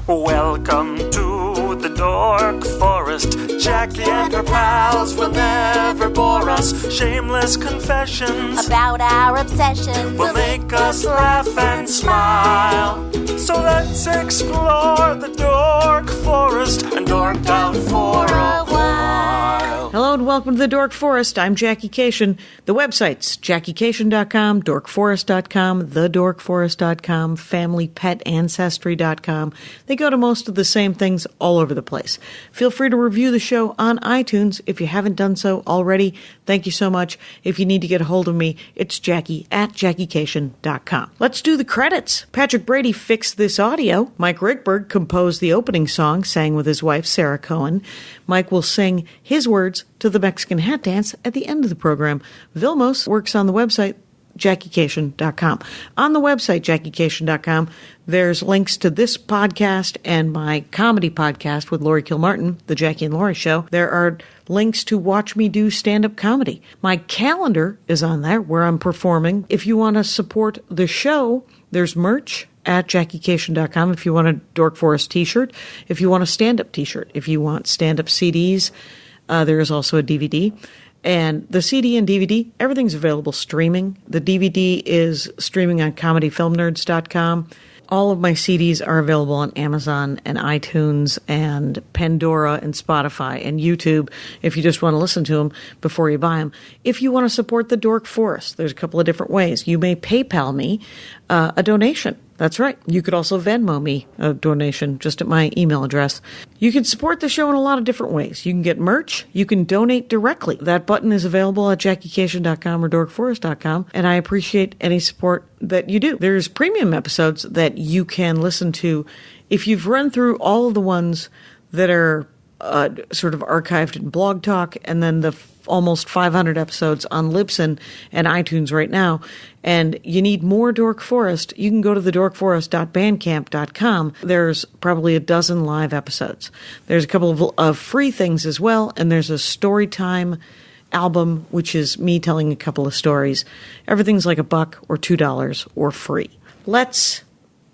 Welcome to the Dork Forest. Jackie and her pals will never bore us. Shameless confessions about our obsession will make us laugh and smile. So let's explore the Dork Forest and dork out for a while. Hello and welcome to the Dork Forest. I'm Jackie Cation. The websites, JackieCation.com, DorkForest.com, TheDorkForest.com, FamilyPetAncestry.com. They go to most of the same things all over the place. Feel free to review the show on iTunes if you haven't done so already. Thank you so much. If you need to get a hold of me, it's Jackie at JackieCation.com. Let's do the credits. Patrick Brady fixed this audio. Mike Ruekberg composed the opening song, sang with his wife, Sarah Cohen. Mike will sing his words to the Mexican hat dance at the end of the program. Vilmos works on the website, JackieCation.com. On the website, JackieCation.com, there's links to this podcast and my comedy podcast with Laurie Kilmartin, The Jackie and Laurie Show. There are links to watch me do stand-up comedy. My calendar is on there where I'm performing. If you want to support the show, there's merch at JackieCation.com if you want a Dork Forest t-shirt, if you want a stand-up t-shirt, if you want stand-up CDs, there is also a DVD. And the CD and DVD, everything's available streaming. The DVD is streaming on comedyfilmnerds.com. All of my CDs are available on Amazon and iTunes and Pandora and Spotify and YouTube if you just want to listen to them before you buy them. If you want to support the Dork Forest, there's a couple of different ways. You may PayPal me a donation. That's right. You could also Venmo me a donation just at my email address. You can support the show in a lot of different ways. You can get merch. You can donate directly. That button is available at JackieCation.com or DorkForest.com, and I appreciate any support that you do. There's premium episodes that you can listen to if you've run through all of the ones that are sort of archived in Blog Talk, and then the almost 500 episodes on Libsyn and iTunes right now, and you need more Dork Forest, you can go to thedorkforest.bandcamp.com. There's probably a dozen live episodes. There's a couple of free things as well, and there's a Storytime album, which is me telling a couple of stories. Everything's like $1 or $2 or free. Let's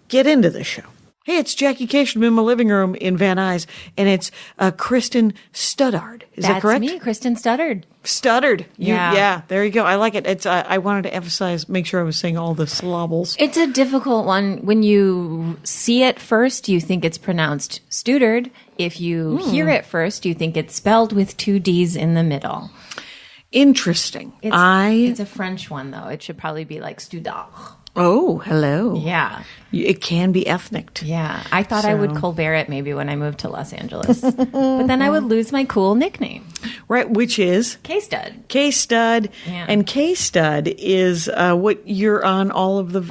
get into the show. Hey, it's Jackie Cation. I'm in my living room in Van Nuys, and it's Kristen Studard. Is that correct? That's me, Kristen Studard. Studard. Yeah, there you go. I like it. It's. I wanted to emphasize, make sure I was saying all the syllables. It's a difficult one. When you see it first, you think it's pronounced Studard. If you hear it first, you think it's spelled with 2 D's in the middle. Interesting. It's a French one, though. It should probably be like Studard. Oh, hello. Yeah. It can be ethnic. Yeah. I thought I would Colbert it maybe when I moved to Los Angeles. But then I would lose my cool nickname. Right, which is? K-Stud. K-Stud. Yeah. And K-Stud is what you're on all of the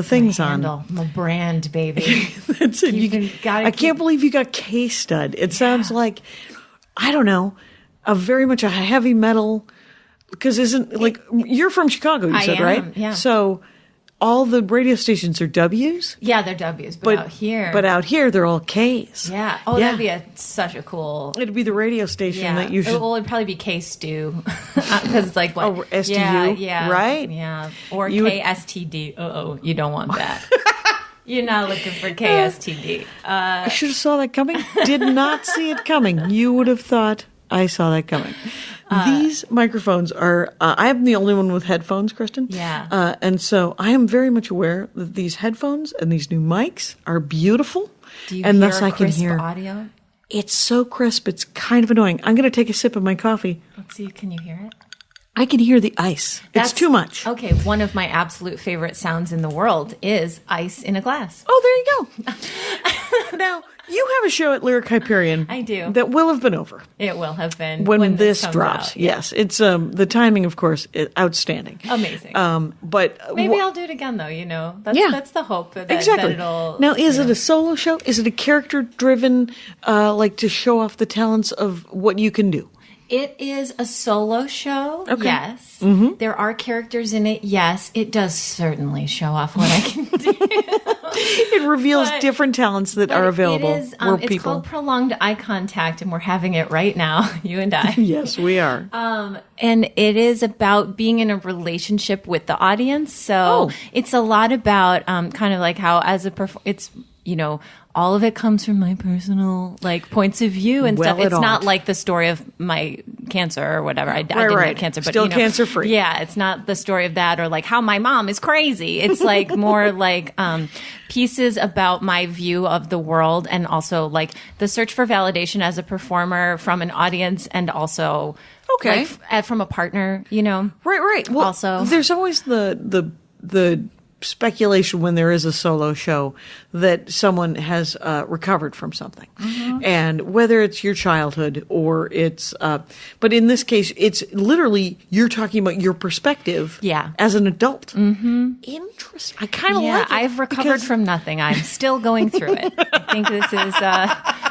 things my on. Handle, my brand, baby. That's it. I can't believe you got K-Stud. It sounds like, I don't know, very much a heavy metal, because you're from Chicago, you said, right? Yeah. So all the radio stations are W's? Yeah, they're W's, but out here. But out here, they're all K's. Yeah. Oh, yeah. That'd be such a cool. It'd be the radio station that you should. Well, it'd probably be K-Stew. Because it's like what? Oh, STU? Yeah. Right? Yeah. Or KSTD. Uh-oh, you don't want that. You're not looking for KSTD. I should have saw that coming. Did not see it coming. You would have thought I saw that coming. These microphones are, I am the only one with headphones, Kristen. Yeah. And so I am very much aware that these headphones and these new mics are beautiful. Do you and hear thus I can crisp hear audio? It's so crisp. It's kind of annoying. I'm going to take a sip of my coffee. Let's see. Can you hear it? I can hear the ice. It's too much. Okay. One of my absolute favorite sounds in the world is ice in a glass. Oh, there you go. Now, you have a show at Lyric Hyperion. I do. That will have been over. It will have been. When this drops. Out. Yes. It's the timing, of course, is outstanding. Amazing. But maybe I'll do it again, though, you know. That's the hope that exactly. That it'll... Now, is it a solo show? Is it a character-driven, like to show off the talents of what you can do? It is a solo show, okay. Yes. Mm-hmm. There are characters in it, yes. It does certainly show off what I can do. It reveals different talents that are available. It is, it's called prolonged eye contact, and we're having it right now, you and I. Yes, we are. And it is about being in a relationship with the audience. So it's a lot about kind of like how as a it's all of it comes from my personal points of view and stuff. It It's not ought. like the story of my cancer or whatever. I didn't have cancer, but Still cancer free. Yeah, it's not the story of that or how my mom is crazy. It's more pieces about my view of the world and also the search for validation as a performer from an audience and also from a partner. Right. Well, also, there's always the speculation when there is a solo show that someone has recovered from something, and whether it's your childhood or it's but in this case it's literally you're talking about your perspective as an adult. Interesting. I kind of like it. I've recovered from nothing. I'm still going through it. I think this is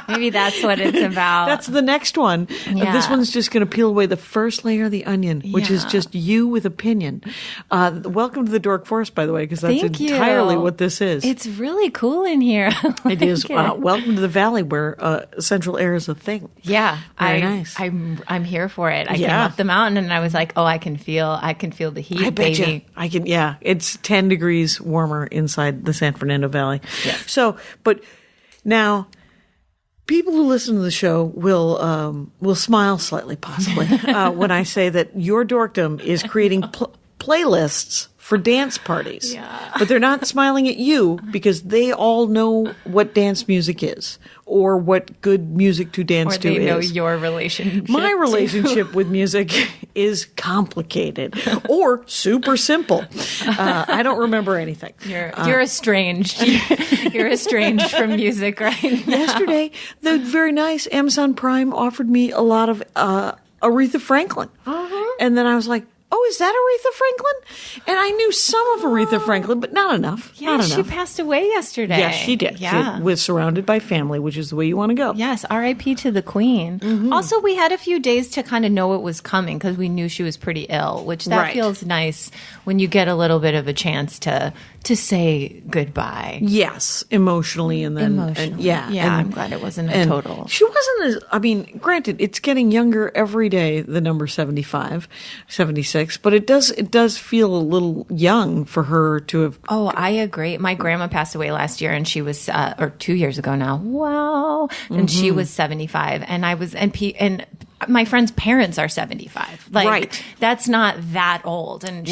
maybe that's what it's about. That's the next one. This one's just going to peel away the first layer of the onion, which is just you with opinion. Welcome to the Dork Forest, by the way, because that's entirely what this is. It's really cool in here. It is. Welcome to the valley where central air is a thing. Yeah, Very nice. I'm here for it. I came up the mountain and I was like, oh, I can feel the heat. I bet baby. you. I can. Yeah, it's 10 degrees warmer inside the San Fernando Valley. Yes. So, but now, people who listen to the show will smile slightly, possibly, when I say that your dorkdom is creating playlists for dance parties. But they're not smiling at you because they all know what dance music is or what good music to dance to is. Or they know your relationship. My relationship with music is complicated or super simple. I don't remember anything. You're estranged. You're estranged from music right now. Yesterday, the very nice Amazon Prime offered me a lot of Aretha Franklin. And then I was like, oh, is that Aretha Franklin? And I knew some of Aretha Franklin, but not enough. Yeah, she passed away yesterday. Yes, she did. Yeah. She was surrounded by family, which is the way you want to go. Yes, R.I.P. to the Queen. Also, we had a few days to kind of know it was coming because we knew she was pretty ill, which that feels nice when you get a little bit of a chance to say goodbye. Yes, emotionally and then I'm glad it wasn't a total. She wasn't granted, it's getting younger every day, the number 75, 76, but it does feel a little young for her to have. Oh, I agree. My grandma passed away last year and she was or 2 years ago now. Wow. And she was 75 and I was and my friend's parents are 75. That's not that old. And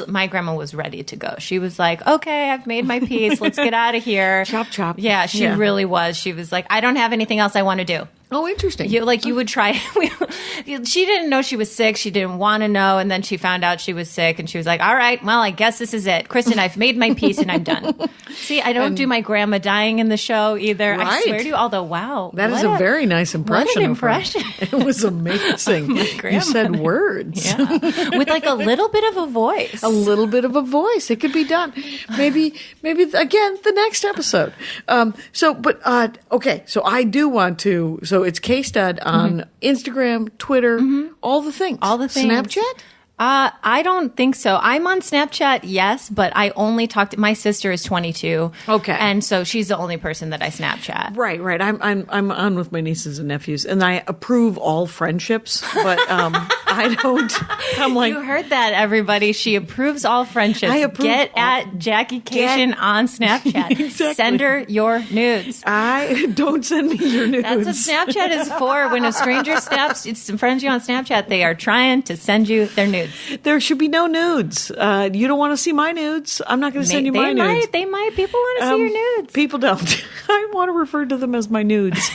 my grandma was ready to go. She was like, okay, I've made my peace. Let's get out of here. Chop, chop. Yeah, she really was. She was like, I don't have anything else I want to do. Oh, interesting. You would try. She didn't know she was sick. She didn't want to know. And then she found out she was sick. And she was like, all right, well, I guess this is it. Kristen, I've made my peace and I'm done. See, I don't do my grandma dying in the show either. Right. I swear to you, although, wow. That is a very nice impression. What an impression. It was amazing. You said words. Yeah. With a little bit of a voice. A little bit of a voice. It could be done. Maybe again, the next episode. Okay. So I do want to, so it's K-Stud on Instagram, Twitter, all the things. All the things. Snapchat? I don't think so. I'm on Snapchat, yes, but I only talk to my sister is 22. Okay. And so she's the only person that I Snapchat. Right. I'm on with my nieces and nephews and I approve all friendships, but I don't. I'm like, you heard that, everybody. She approves all friendships. I approve. Get at Jackie Cation on Snapchat. Exactly. Send her your nudes. Don't send me your nudes. That's what Snapchat is for. When a stranger friends you on Snapchat, they are trying to send you their nudes. There should be no nudes. You don't want to see my nudes. I'm not going to send you my nudes. They might. People want to see your nudes. People don't. I want to refer to them as my nudes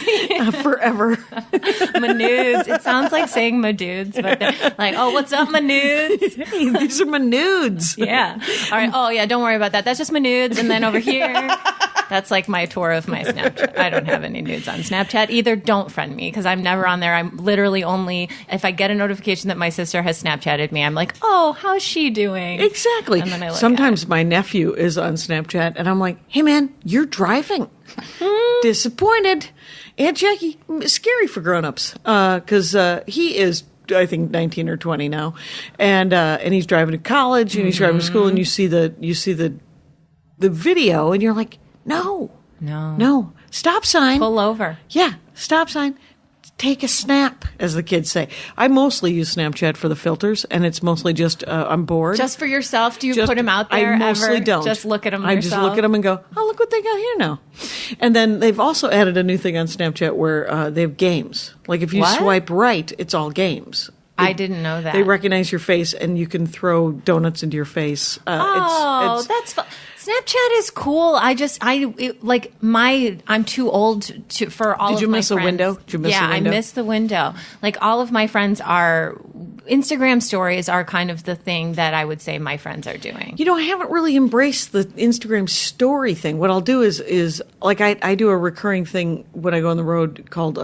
forever. My nudes. It sounds like saying my dudes, but they're like, oh, what's up, my nudes? Hey, these are my nudes. Yeah. All right. Oh, yeah, don't worry about that. That's just my nudes. And then over here, that's like my tour of my Snapchat. I don't have any nudes on Snapchat either. Don't friend me because I'm never on there. I'm literally only, if I get a notification that my sister has Snapchatted me, I'm like, oh, how's she doing? Exactly. And then I look Sometimes my nephew is on Snapchat and I'm like, hey man, you're driving. Disappointed. Aunt Jackie, scary for grown-ups because he is, I think, 19 or 20 now, and he's driving to college and he's driving to school, and you see the video and you're like, no, stop sign, pull over. Yeah, stop sign. take a snap, as the kids say. I mostly use Snapchat for the filters, and it's mostly just I'm bored. Just for yourself? Do you put them out there? I mostly ever? don't. Just look at them I yourself? just look at them and go, oh, look what they got here now. And then they've also added a new thing on Snapchat where they have games. Like if you swipe right, it's all games. I didn't know that. They recognize your face, and you can throw donuts into your face. That's fun. Snapchat is cool. I'm too old for all of my friends. Did you miss a window? Yeah, I missed the window. Like all of my friends are Instagram stories are kind of the thing that I would say my friends are doing. I haven't really embraced the Instagram story thing. What I'll do is like I do a recurring thing when I go on the road called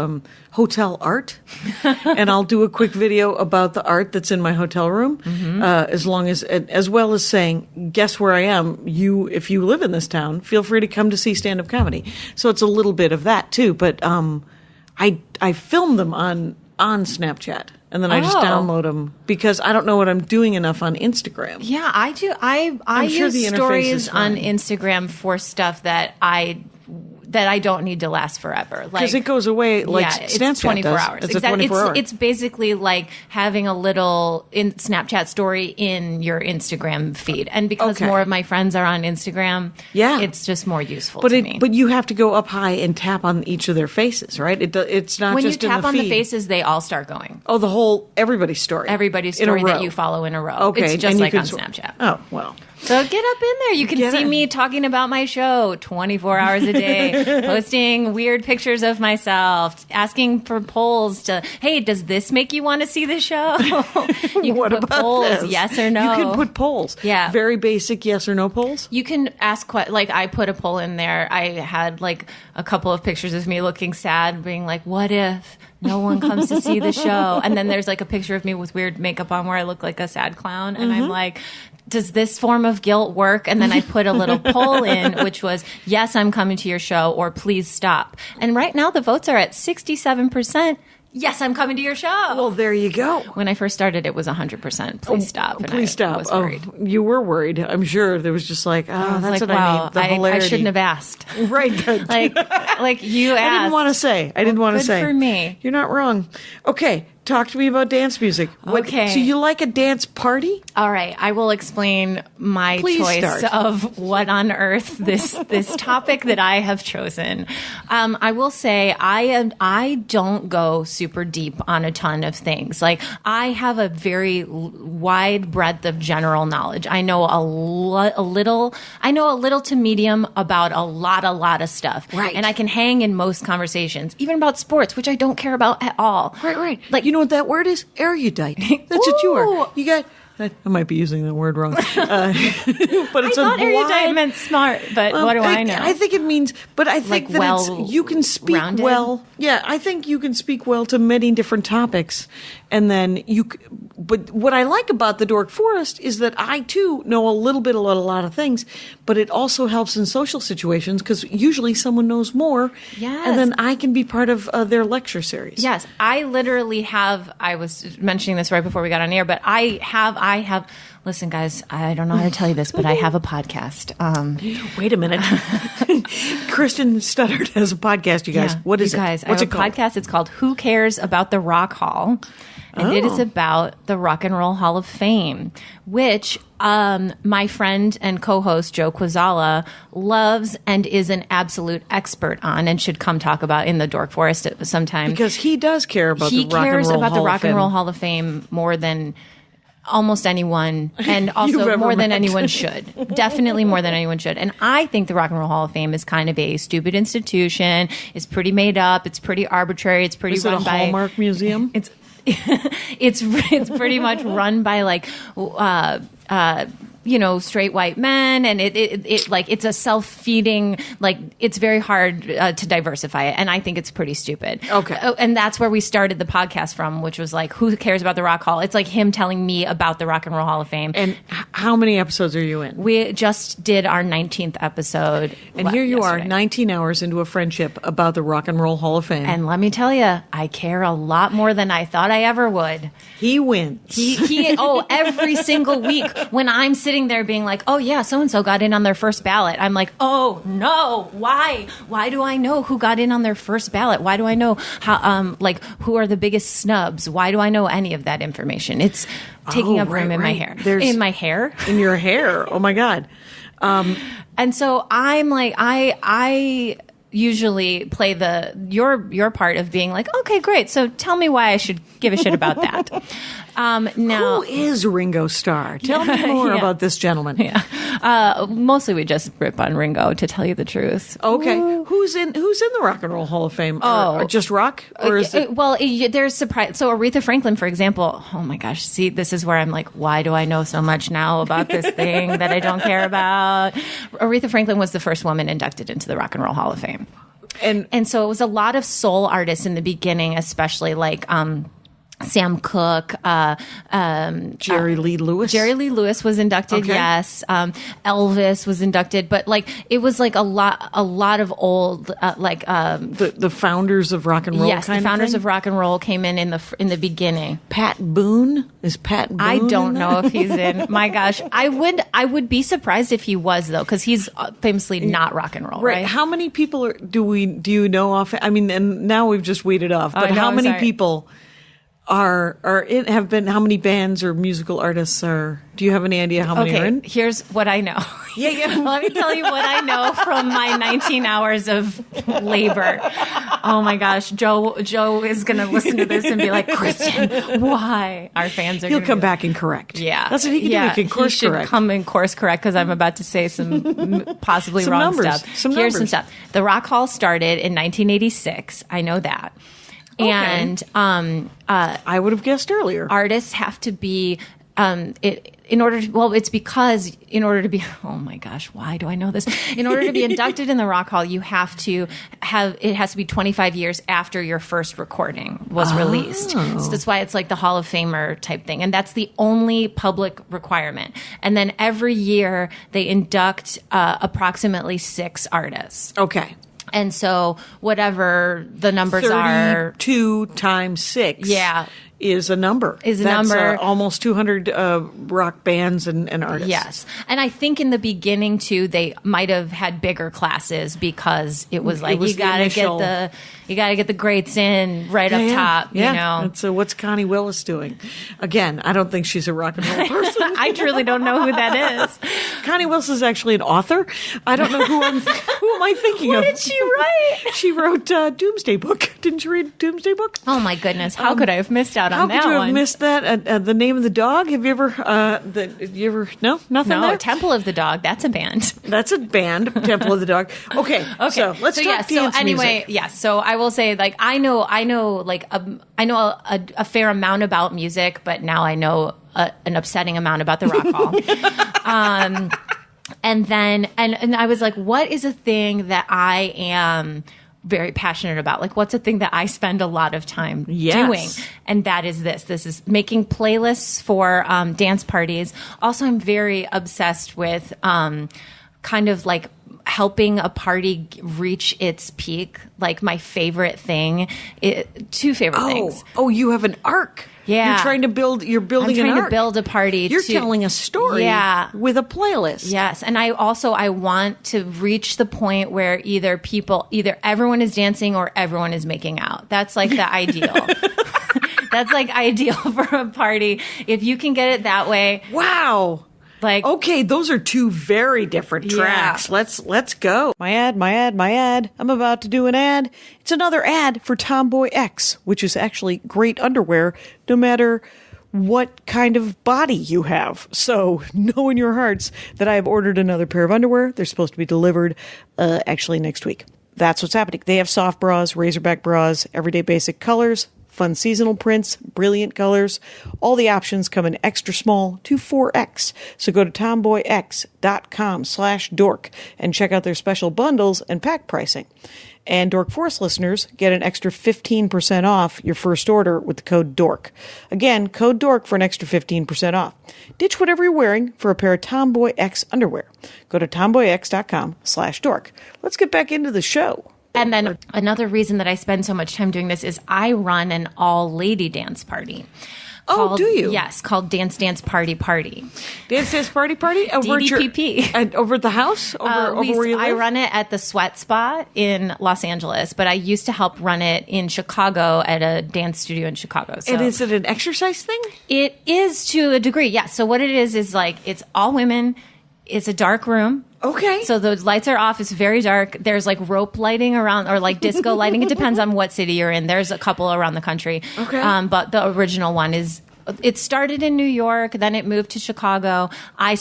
hotel art, and I'll do a quick video about the art that's in my hotel room, as well as saying, guess where I am. If you live in this town, feel free to come to see stand-up comedy. So it's a little bit of that too. But I film them on Snapchat. And then I just download them because I don't know what I'm doing enough on Instagram. Yeah, I do. I use stories on Instagram for stuff that I don't need to last forever. Because it goes away Snapchat it's 24 does. hours. It's a 24 hour. It's basically like having a little Snapchat story in your Instagram feed. And because more of my friends are on Instagram, it's just more useful to me. But you have to go up high and tap on each of their faces, right? It's not when just you tap in the on feed. the faces, they all start going. Oh, everybody's story. Everybody's story that you follow in a row. Okay. It's just like on Snapchat. Oh, well. So get up in there. You can see me talking about my show 24 hours a day, posting weird pictures of myself, asking for polls hey, does this make you want to see the show? You can put polls, this? yes or no. You can put polls. Yeah. Very basic yes or no polls. You can ask, I put a poll in there. I had a couple of pictures of me looking sad, being like, what if no one comes to see the show? And then there's a picture of me with weird makeup on where I look like a sad clown. And I'm like, does this form of guilt work? And then I put a little poll in, which was, yes, I'm coming to your show, or please stop. And right now the votes are at 67%. Yes, I'm coming to your show. Well, there you go. When I first started, it was 100%. Please stop. And please stop. I was worried. You were worried. I'm sure there was just that's like, what wow, I need. The hilarity. I shouldn't have asked. Right. like you asked. I didn't want to say. Good for me. You're not wrong. Okay. Talk to me about dance music. Okay. So you like a dance party? All right. I will explain my choice of what on earth this topic that I have chosen. I will say I don't go super deep on a ton of things. Like I have a very wide breadth of general knowledge. I know a little to medium about a lot of stuff. Right. And I can hang in most conversations, even about sports, which I don't care about at all. Right. Like, you know what that word is? Erudite. That's what you are. You got... I might be using the word wrong. But it's I thought erudite meant smart, but what do I know? I think it means, but I think you can speak rounded? well. Yeah, I think you can speak well to many different topics. And then but what I like about the Dork Forest is that I too know a little bit about a lot of things, but it also helps in social situations because usually someone knows more. Yes. And then I can be part of their lecture series. Yes. I literally I was mentioning this right before we got on air, but I have, listen guys, I don't know how to tell you this, but I have a podcast. Wait a minute. Kristen Studard has a podcast, you guys. Yeah, what is you guys, it? What's it called? Podcast. It's called Who Cares About the Rock Hall? And it is about the Rock and Roll Hall of Fame, which my friend and co-host Joe Quazala loves and is an absolute expert on and should come talk about in the Dork Forest sometime. Because he does care about the Rock and Roll Hall of Fame. He cares about the Rock and Roll Hall of Fame more than almost anyone, and also more than anyone should. Definitely more than anyone should. And I think the Rock and Roll Hall of Fame is kind of a stupid institution. It's pretty made up. It's pretty arbitrary. It's pretty run by... Is it a Hallmark museum? It's pretty much run by straight white men, and it's a self-feeding, it's very hard to diversify it, and I think it's pretty stupid. Okay. And that's where we started the podcast from, which was who cares about the Rock Hall? It's like him telling me about the Rock and Roll Hall of Fame. And how many episodes are you in? We just did our 19th episode. And here you are, 19 hours into a friendship about the Rock and Roll Hall of Fame. And let me tell you, I care a lot more than I thought I ever would. He wins. He every single week when I'm sitting sitting there being like, oh yeah, so-and-so got in on their first ballot. I'm like, oh no, why? Why do I know who got in on their first ballot? Why do I know how, like, who are the biggest snubs? Why do I know any of that information? It's taking up room in my hair. In my hair? In your hair. Oh my God. And so I'm like, I usually play your part of being like, okay, great. So tell me why I should give a shit about that. Now, who is Ringo Starr? Tell me more about this gentleman. Yeah. Mostly we just rip on Ringo, to tell you the truth. Okay. Who's in the Rock and Roll Hall of Fame? Or just rock? Or is it? Well, there's surprise. So Aretha Franklin, for example. Oh my gosh. See, this is where I'm like, why do I know so much now about this thing that I don't care about? Aretha Franklin was the first woman inducted into the Rock and Roll Hall of Fame. And so it was a lot of soul artists in the beginning, especially like Sam Cooke, Jerry Lee Lewis. Jerry Lee Lewis was inducted. Okay. Yes, Elvis was inducted, but like it was like a lot of old the founders of rock and roll. Yes, the founders of rock and roll came in the beginning. Pat Boone is Pat Boone. I don't know if he's in. My gosh, I would be surprised if he was though, because he's famously not rock and roll. Right? How many people do you know off? I mean, and now we've just weeded off, but how many people have been, how many bands or musical artists are, do you have any idea how many are in? Here's what I know. Yeah. Let me tell you what I know from my 19 hours of labor. Oh my gosh. Joe is going to listen to this and be like, Kristen, why? Our fans are He'll come back and correct. Yeah. That's what he can do. He can course correct. He should come and course correct, because I'm about to say some possibly some wrong numbers. stuff. Here's some stuff. The Rock Hall started in 1986. I know that. Okay. And I would have guessed earlier. Artists have to be in order to be, oh my gosh, why do I know this? In order to be inducted in the Rock Hall, it has to be 25 years after your first recording was released. So that's why it's like the Hall of Famer type thing. And that's the only public requirement. And then every year they induct approximately 6 artists. Okay. And so whatever the numbers 32 times 6 is a number. That's almost 200 rock bands and artists. Yes. And I think in the beginning, too, they might have had bigger classes, because it was like, you got to get the greats in right up top, you know. And so what's Connie Willis doing? Again, I don't think she's a rock and roll person. I truly don't know who that is. Connie Willis is actually an author. I don't know who am I thinking of? What did she write? She wrote Doomsday Book. Didn't you read Doomsday Book? Oh my goodness. How could I have missed out on that one? How could you have missed that? The Name of the Dog? Have you ever, no? Nothing there? Temple of the Dog. That's a band. That's a band, Temple of the Dog. Okay. So let's talk dance music. Yes. So I will say, like, I know a fair amount about music, but now I know an upsetting amount about the Rock Hall. And then I was like, what is a thing that I am very passionate about? Like, what's a thing that I spend a lot of time doing? And that is this. This is making playlists for dance parties. Also, I'm very obsessed with kind of like helping a party reach its peak. Like, my favorite thing, 2 favorite things. Oh, you have an arc. Yeah. You're building an arc. I'm trying to build a party. You're telling a story with a playlist. Yes. And I want to reach the point where either everyone is dancing or everyone is making out. That's like the ideal. That's like ideal for a party. If you can get it that way. Wow. Like, okay, those are 2 very different tracks. Let's go. My ad. I'm about to do an ad. It's another ad for Tomboy X, which is actually great underwear, no matter what kind of body you have. So know in your hearts that I have ordered another pair of underwear. They're supposed to be delivered actually next week. That's what's happening. They have soft bras, razorback bras, everyday basic colors, fun seasonal prints, brilliant colors. All the options come in extra small to 4X. So go to tomboyx.com/dork and check out their special bundles and pack pricing. And Dork Force listeners get an extra 15% off your first order with the code DORK. Again, code DORK for an extra 15% off. Ditch whatever you're wearing for a pair of Tomboy X underwear. Go to tomboyx.com/dork. Let's get back into the show. And then another reason that I spend so much time doing this is I run an all-lady dance party. Oh, do you? Yes, called Dance Dance Party Party. Dance Dance Party Party? Over DDPP. And over at the house? Over where you live? I run it at the Sweat Spot in Los Angeles, but I used to help run it in Chicago at a dance studio in Chicago. So and is it an exercise thing? it is to a degree, yeah. So what it is like it's all women. It's a dark room. Okay. So the lights are off. It's very dark. There's like rope lighting around or like disco lighting. It depends on what city you're in. There's a couple around the country. Okay. But the original one is, it started in New York, then it moved to Chicago. I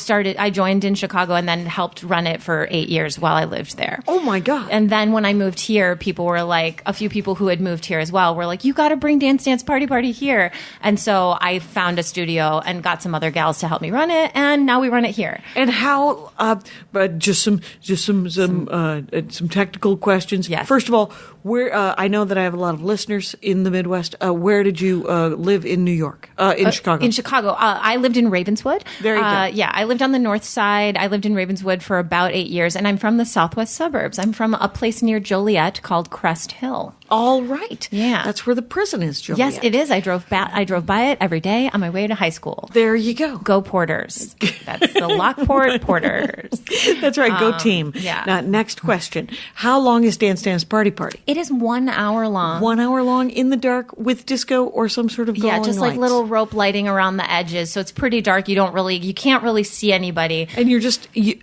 joined in Chicago and then helped run it for 8 years while I lived there. Oh my God. And then when I moved here, people were like, a few people who had moved here as well were like, you got to bring Dance Dance Party Party here. And so I found a studio and got some other gals to help me run it. And now we run it here. And how, but just some technical questions. Yes. First of all, where, I know that I have a lot of listeners in the Midwest. Where did you live in New York? In Chicago? In Chicago. I lived in Ravenswood. There you go. Yeah, I lived on the north side. I lived in Ravenswood for about 8 years, and I'm from the southwest suburbs. I'm from a place near Joliet called Crest Hill. All right. Yeah. That's where the prison is, Joliet. Yes, it is. I drove by it every day on my way to high school. There you go. Go Porters. That's the Lockport Porters. That's right. Go team. Yeah. Now, next question. How long is Dance Dance Party Party? It is 1 hour long. 1 hour long in the dark with disco or some sort of glowing Yeah, just like lights? little rope lighting around the edges. So it's pretty dark. You can't really see anybody. And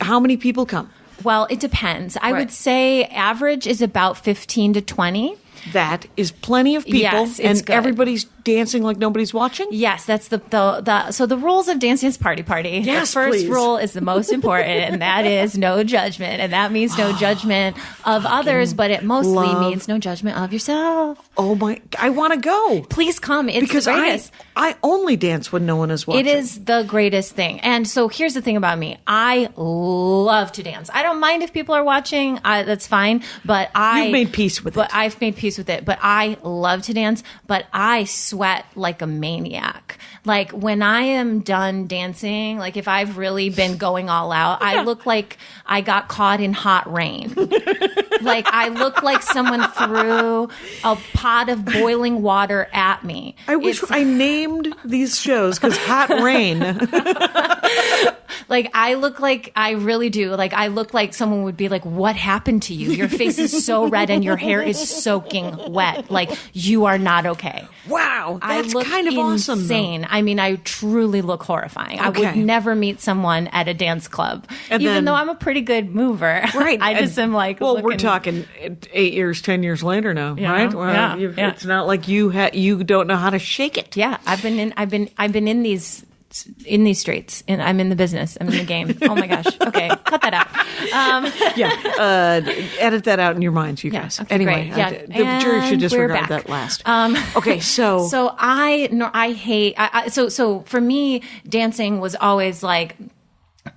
how many people come? Well, it depends. I Right. would say average is about 15 to 20. That is plenty of people, Yes, it's and good. everybody's dancing like nobody's watching? Yes, that's so the rules of Dance Dance Party Party. Yes, the first please. rule is the most important, and that is no judgment. And that means no judgment of others, but it mostly love- means no judgment of yourself. Oh my, I want to go. Please come. It's Because the greatest. I only dance when no one is watching. It is the greatest thing. And so here's the thing about me. I love to dance. I don't mind if people are watching. That's fine. But You've made peace with it. But I've made peace with it. But I love to dance. But I sweat like a maniac. Like when I am done dancing, like if I've really been going all out, I look like I got caught in hot rain. Like I look like someone threw a pot of boiling water at me. I wish I named these shows because Hot Rain. Like I look like I really do. Like I look like someone would be like, "What happened to you? Your face is so red and your hair is soaking wet. Like you are not okay." Wow, that's I look kind of awesome. insane. I mean, I truly look horrifying. I Okay. would never meet someone at a dance club, And even then- though I'm a pretty good mover. Right. I just am like, well, we're looking- talking 8 years, 10 years later now, Yeah, right? Well, yeah, yeah. It's not like you don't know how to shake it. Yeah, I've been in these streets, and I'm in the business. I'm in the game. Oh my gosh. Okay, cut that out. Edit that out in your minds, you Yeah, guys. okay, Anyway, great. Yeah, the jury should and disregard we're back. that last. Okay, so So I hate. So for me, dancing was always like.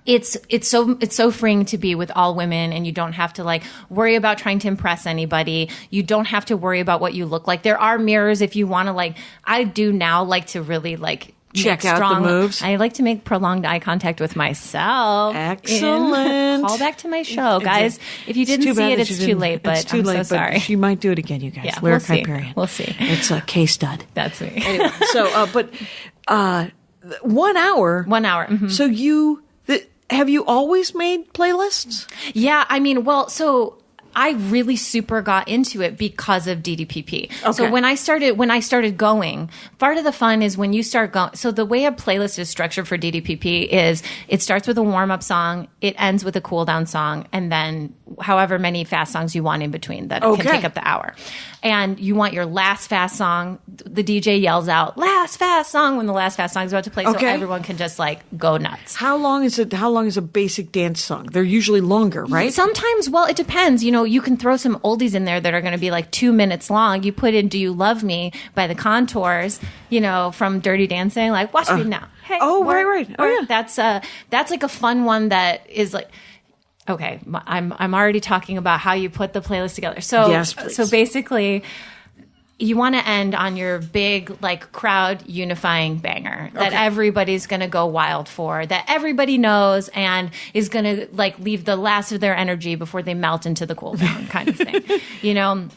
It's so freeing to be with all women, and you don't have to like worry about trying to impress anybody. You don't have to worry about what you look like. There are mirrors if you want to like. I do now like to really like Check make out the strong, moves. I like to make prolonged eye contact with myself. Excellent. Call back to my show, guys. If you didn't see it, it's too late. But it's too I'm late, so sorry. But she might do it again, you guys. Yeah, Lyric we'll see. Hyperion. We'll see. It's a case stud. That's me. Anyway, so, but 1 hour. 1 hour. Mhm. So have you always made playlists? Yeah, I mean, well, so I really super got into it because of DDPP. Okay. So when I started going, part of the fun is when you start going. So the way a playlist is structured for DDPP is it starts with a warm up song, it ends with a cool down song, and then however many fast songs you want in between that Okay. can take up the hour. And you want your last fast song. The DJ yells out "last fast song" when the last fast song is about to play, so Okay. everyone can just like go nuts. How long is a basic dance song? They're usually longer, right? Sometimes, well, it depends. You know, you can throw some oldies in there that are going to be like 2 minutes long. You put in "Do You Love Me" by the Contours, you know, from Dirty Dancing, like "Watch Me Now." Hey, oh, work, right. Oh, work. yeah. That's like a fun one that is like. Okay, I'm already talking about how you put the playlist together. So Yes, please. So basically, you want to end on your big like crowd unifying banger that everybody's going to go wild for, that everybody knows and is going to like leave the last of their energy before they melt into the cool down kind of thing. You know,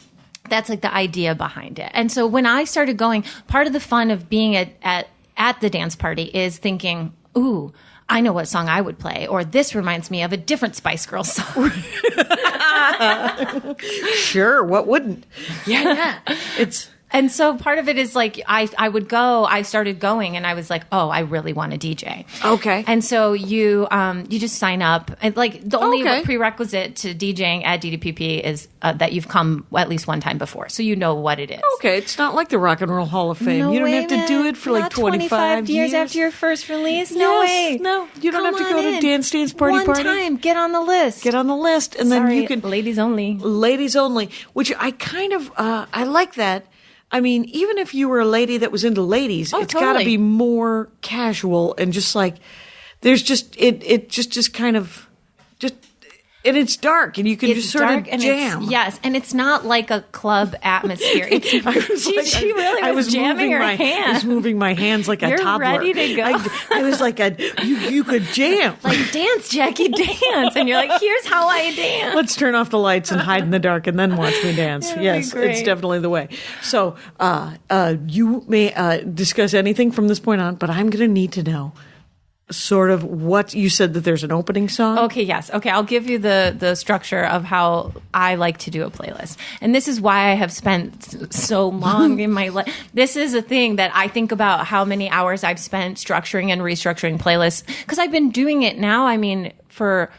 that's like the idea behind it. And so when I started going, part of the fun of being at at the dance party is thinking, ooh, I know what song I would play, or this reminds me of a different Spice Girls song. Sure, what wouldn't? Yeah. And so part of it is like I started going and I was like, oh, I really want to DJ. Okay. And so you just sign up. And like the only prerequisite to DJing at DDPP is that you've come at least one time before. So you know what it is. Okay. It's not like the Rock and Roll Hall of Fame. No you don't way, have to do it for like 25 years after your first release. No way. No, you don't have to go to Dance Party. One time. Get on the list. And then you can. Ladies only. Ladies only, which I kind of, I like that. I mean, even if you were a lady that was into ladies, it's got to be more casual and just like, there's just, it just kind of, just, and it's dark and you can just sort of jam. Yes, and it's not like a club atmosphere. She really was jamming her hands. I was moving my hands like a toddler. You're ready to go. I was like, you could jam. Like, dance, Jackie, dance. And you're like, here's how I dance. Let's turn off the lights and hide in the dark and then watch me dance. Yes, it's definitely the way. So you may discuss anything from this point on, but I'm going to need to know sort of what you said, that there's an opening song. Okay, yes. Okay, I'll give you the structure of how I like to do a playlist. And this is why I have spent so long in my life. This is a thing that I think about, how many hours I've spent structuring and restructuring playlists, because I've been doing it now, I mean, for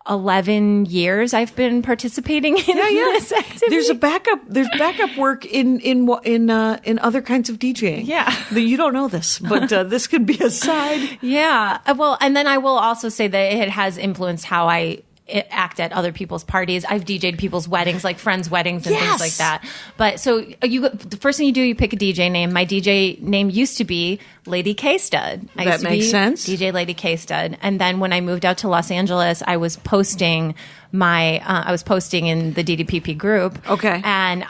11 years I've been participating in this activity. There's backup work in other kinds of DJing. Yeah. You don't know this, but this could be a side. Yeah. Well, and then I will also say that it has influenced how I act at other people's parties. I've DJ'd people's weddings, like friends' weddings and things like that. But so the first thing you pick a DJ name. My DJ name used to be Lady K Stud. That makes sense. DJ Lady K Stud. And then when I moved out to Los Angeles, I was posting in the DDPP group. Okay. And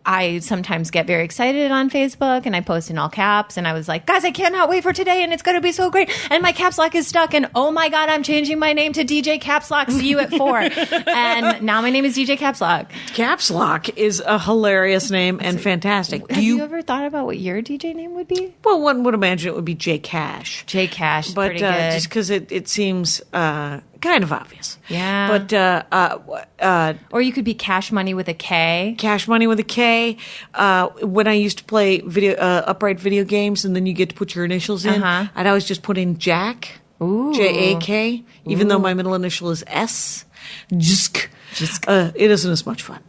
I sometimes get very excited on Facebook and I post in all caps and I was like, guys, I cannot wait for today and it's going to be so great. And my caps lock is stuck and oh my God, I'm changing my name to DJ Caps Lock. See you at 4. And now my name is DJ Caps Lock. Caps Lock is a hilarious name and fantastic. Have you ever thought about what your DJ name would be? Well, one would imagine it would be J Cash. J Cash, but pretty good. Just because it seems kind of obvious. Yeah. But or you could be Cash Money with a K. Cash Money with a K. When I used to play upright video games, and then you get to put your initials in, I'd always just put in Jack. Ooh. JAK. Even though my middle initial is S. Jisk. It isn't as much fun.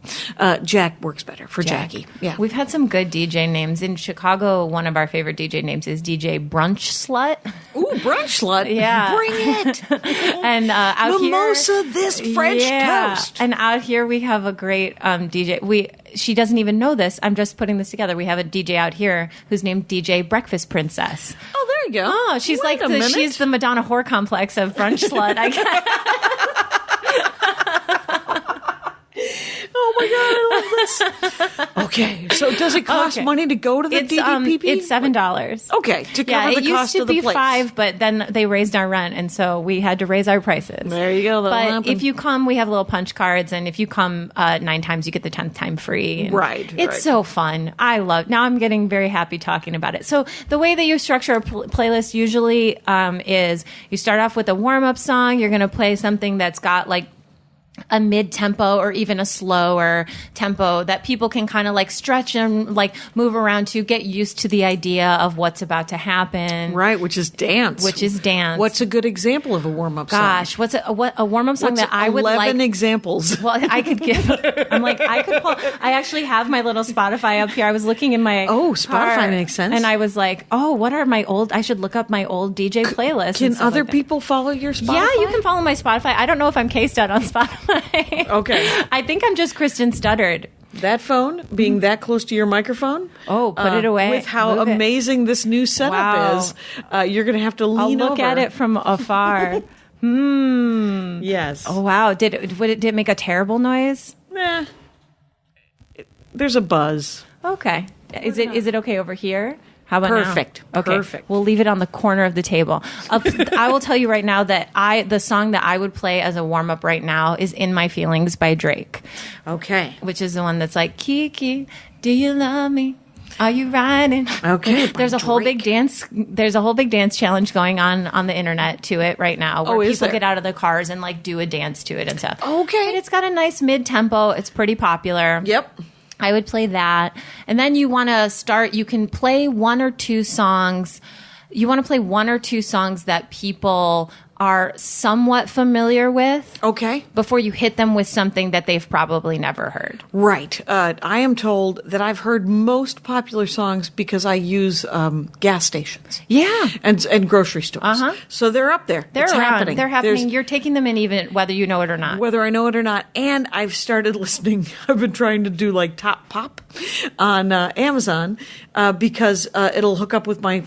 Jack works better for Jackie. Yeah. We've had some good DJ names. In Chicago, one of our favorite DJ names is DJ Brunch Slut. Ooh, Brunch Slut. Yeah. Bring it. And out Mimosa this French toast. And out here we have a great DJ. She doesn't even know this. I'm just putting this together. We have a DJ out here who's named DJ Breakfast Princess. Oh, there you go. Oh, she's she's the Madonna whore complex of Brunch Slut. Oh my God, I love this. Okay, so does it cost money to go to the DDPP? It's $7. Okay, to cover the cost of the place. It used to be $5, but then they raised our rent, and so we had to raise our prices. There you go. But if you come, we have little punch cards, and if you come 9 times, you get the 10th time free. Right. It's so fun. Now I'm getting very happy talking about it. So the way that you structure a playlist usually is you start off with a warm-up song. You're going to play something that's got like a mid-tempo or even a slower tempo that people can kind of like stretch and like move around to get used to the idea of what's about to happen. Right, which is dance. What's a good example of a warm-up song? Gosh, what's a warm-up song that I would like? 11 examples. Well, I could give. I actually have my little Spotify up here. I was looking in my Spotify makes sense. And I was like, what are my old? I should look up my old DJ playlists. Can other people follow your Spotify? Yeah, you can follow my Spotify. I don't know if I'm K-Stud on Spotify. Okay. I think I'm just Kristen Studard. That phone being that close to your microphone. Oh, put it away. With how amazing this new setup is, you're going to have to lean over. I'll look at it from afar. Yes. Oh, wow. Did it make a terrible noise? Nah. There's a buzz. Okay. Is it okay over here? How about perfect? Now? Okay. Perfect. We'll leave it on the corner of the table. I will tell you right now that the song that I would play as a warm up right now is "In My Feelings" by Drake. Okay. Which is the one that's like, Kiki, do you love me? Are you riding? Okay. There's a whole big dance. There's a whole big dance challenge going on the internet to it right now, where people get out of their cars and like do a dance to it and stuff. Okay. But it's got a nice mid tempo. It's pretty popular. Yep. I would play that, and then you want to start. You can play one or two songs. You want to play one or two songs that people are somewhat familiar with. Okay. Before you hit them with something that they've probably never heard. Right. I am told that I've heard most popular songs because I use gas stations. Yeah. And grocery stores. So they're up there. They're it's around. happening. They're happening. You're taking them in even whether you know it or not. Whether I know it or not. And I've started listening. I've been trying to do like Top Pop on Amazon because it'll hook up with my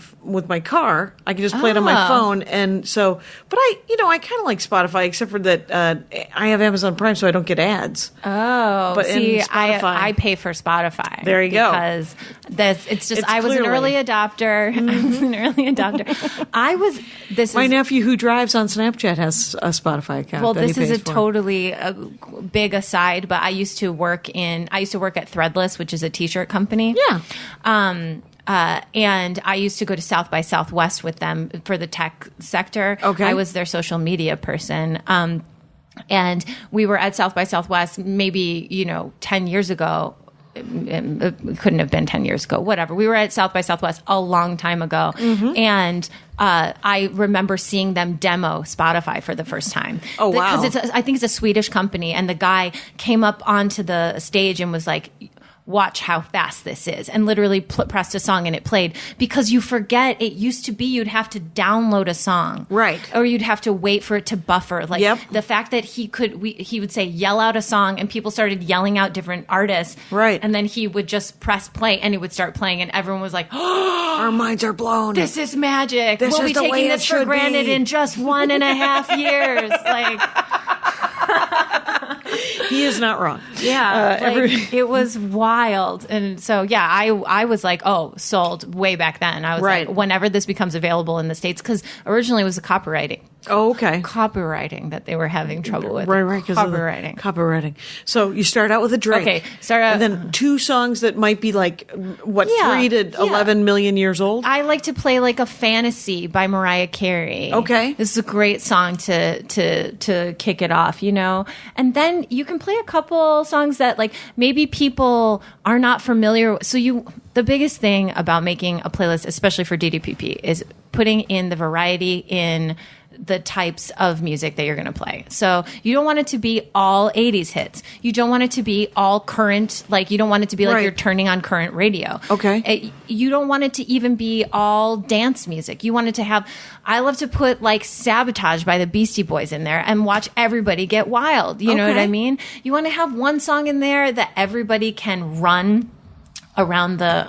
car. I can just play it on my phone. And so, but I kind of like Spotify, except for that I have Amazon Prime, so I don't get ads. Oh, but see, Spotify, I pay for Spotify. There you go. Because I was an early adopter. I was an early adopter. My nephew who drives on Snapchat has a Spotify account. Well, that this he is pays a for. totally big aside, but I used to work at Threadless, which is a t-shirt company. Yeah. And I used to go to South by Southwest with them for the tech sector. Okay. I was their social media person. And we were at South by Southwest maybe, 10 years ago. It couldn't have been 10 years ago, whatever. We were at South by Southwest a long time ago. And I remember seeing them demo Spotify for the first time. Oh, wow. Because I think it's a Swedish company. And the guy came up onto the stage and was like, watch how fast this is, and literally pressed a song and it played, because you forget it used to be you'd have to download a song, right, or you'd have to wait for it to buffer. Like the fact that he would say yell out a song and people started yelling out different artists, right, and then he would just press play and it would start playing and everyone was like, oh, our minds are blown, this is magic, we'll be taking this for granted in just 1.5 years. Like he is not wrong. Yeah, it was wild. And so, yeah, I was like, oh, sold way back then. I was like, whenever this becomes available in the States, because originally it was the copywriting. Oh, okay. Copywriting that they were having trouble with. Right. Copywriting. So you start out with a Drake. Okay, start out. And then two songs that might be like, 3 to 11 million years old? I like to play like a Fantasy by Mariah Carey. Okay. This is a great song to kick it off, And then you can play a couple songs that like maybe people are not familiar with. So the biggest thing about making a playlist, especially for DDPP, is putting in the variety in the types of music that you're going to play. So you don't want it to be all 80s hits. You don't want it to be all current. Like you don't want it to be like you're turning on current radio. Okay. You don't want it to even be all dance music. You want it to have, I love to put like Sabotage by the Beastie Boys in there and watch everybody get wild. You know what I mean? You want to have one song in there that everybody can run around the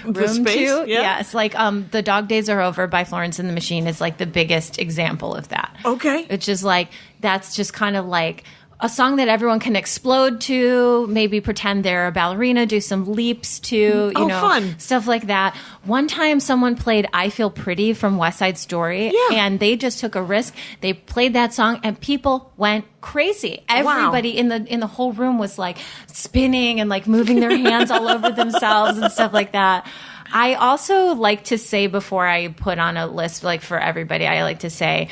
room space, too. Yes, like The Dog Days Are Over by Florence and the Machine is like the biggest example of that. Okay. Which is like, that's just kind of like a song that everyone can explode to, maybe pretend they're a ballerina, do some leaps to, fun. Stuff like that. One time someone played I Feel Pretty from West Side Story, and they just took a risk. They played that song and people went crazy. Everybody in the whole room was like spinning and like moving their hands all over themselves and stuff like that. I also like to say, before I put on a list, like for everybody, I like to say,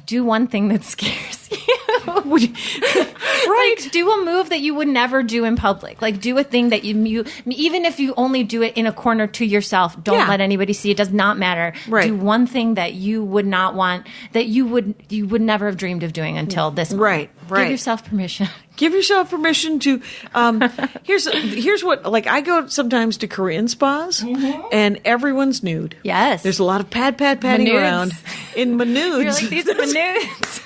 do one thing that scares you. Like, do a move that you would never do in public. Like, do a thing that you even if you only do it in a corner to yourself, don't let anybody see. It does not matter. Right. Do one thing that you would not want, that you would never have dreamed of doing until this moment. Right. Give yourself permission. Give yourself permission to. Here's what. Like, I go sometimes to Korean spas, and everyone's nude. Yes. There's a lot of padding around in my nudes. You're like, these are my nudes.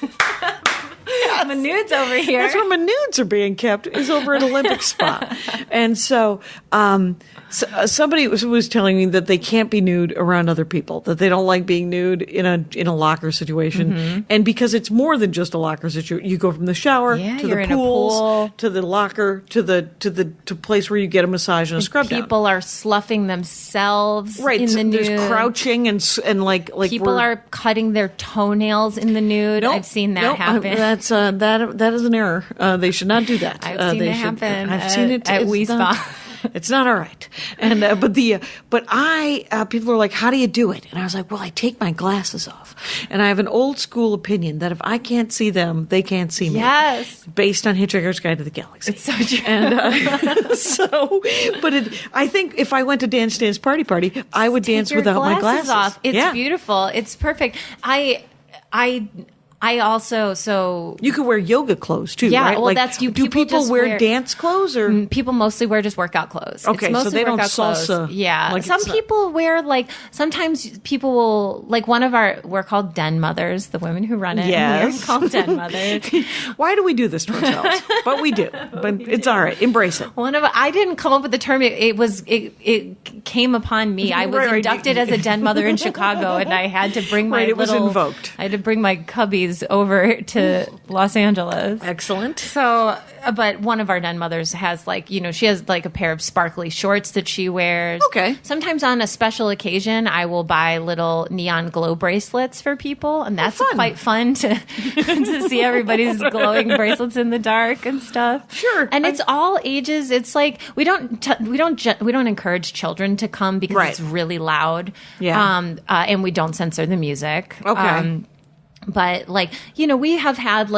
My nudes over here. That's where my nudes are being kept, is over at Olympic Spa. And so, somebody was telling me that they can't be nude around other people, that they don't like being nude in a locker situation. And because it's more than just a locker situation, you go from the shower to the pool to the locker to the place where you get a massage and a scrub down. People are sloughing themselves in the nude. There's crouching and like people are cutting their toenails in the nude. I've seen that happen. That is an error. They should not do that. I've seen it happen. I've seen it at Wee Spa. It's not all right. And but people are like, how do you do it? And I was like, well, I take my glasses off, and I have an old school opinion that if I can't see them, they can't see me. Yes, based on Hitchhiker's Guide to the Galaxy. It's so true. And I think if I went to Dance Dance Party, I would dance without my glasses off. It's beautiful. It's perfect. I also you could wear yoga clothes too, yeah, right? well, like, that's you. Do people wear dance clothes or people mostly wear just workout clothes? Okay, it's mostly so they don't workout salsa. Clothes. Yeah, like some people wear sometimes people will we're called den mothers, the women who run it. Yes, we're called den mothers. Why do we do this to ourselves? But we do. But it's all right. Embrace it. I didn't come up with the term. It came upon me. I was inducted as a den mother in Chicago, and I had to bring my it was invoked. I had to bring my cubbies over to Los Angeles. Excellent. So, but one of our den mothers has she has a pair of sparkly shorts that she wears. Okay. Sometimes on a special occasion, I will buy little neon glow bracelets for people, and that's quite fun to to see everybody's glowing bracelets in the dark and stuff. Sure. And it's all ages. It's like we don't encourage children to come because it's really loud. Yeah. And we don't censor the music. Okay. But we have had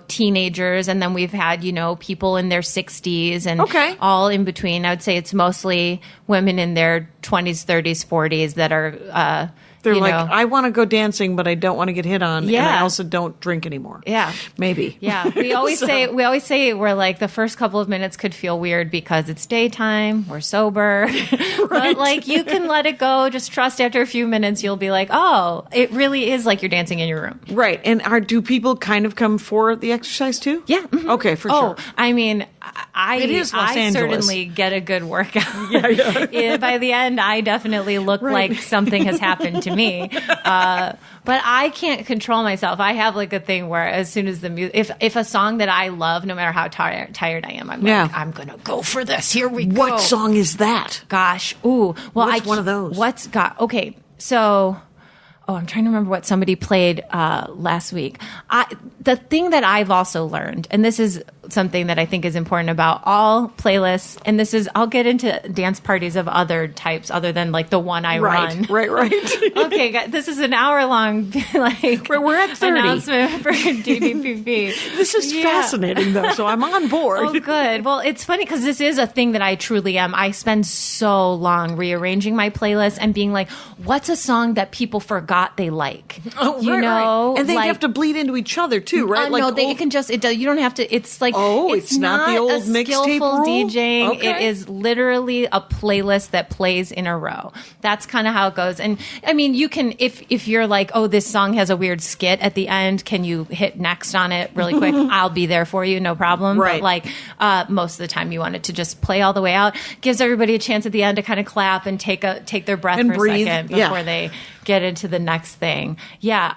teenagers, and then we've had, people in their 60s and all in between. I would say it's mostly women in their 20s, 30s, 40s that are, they're I want to go dancing, but I don't want to get hit on. Yeah. And I also don't drink anymore. Yeah. Maybe. Yeah. We always say we're the first couple of minutes could feel weird because it's daytime, we're sober. Right. But you can let it go. Just trust after a few minutes, you'll be like, oh, it really is like you're dancing in your room. Right. And do people kind of come for the exercise too? Yeah. Mm-hmm. Okay, for sure. I mean, it is Los Angeles. Certainly get a good workout. Yeah. By the end, I definitely look like something has happened to me. But I can't control myself. I have a thing where as soon as the music, if a song that I love, no matter how tired I am, I'm I'm going to go for this. Here we go. What song is that? Gosh. Ooh. Well, what's one of those? Okay. So, I'm trying to remember what somebody played last week. The thing that I've also learned, and this is something that I think is important about all playlists, and I'll get into dance parties of other types other than the one I run. Right. Okay, guys, this is an hour-long we're at 30. Announcement for DDPP. This is fascinating, though, so I'm on board. Oh, good. Well, it's funny because this is a thing that I truly am. I spend so long rearranging my playlist and being like, what's a song that people forgot they like? Oh, right. And they have to bleed into each other, too, right? No, it can just, you don't have to, it's it's not the old mixtape rule? DJing. Okay. It is literally a playlist that plays in a row. That's kind of how it goes. And I mean, you can, if you're like, oh, this song has a weird skit at the end, can you hit next on it really quick? I'll be there for you, no problem. Right. But most of the time you want it to just play all the way out. Gives everybody a chance at the end to kind of clap and take their breath and for breathe. a second before they get into the next thing. Yeah.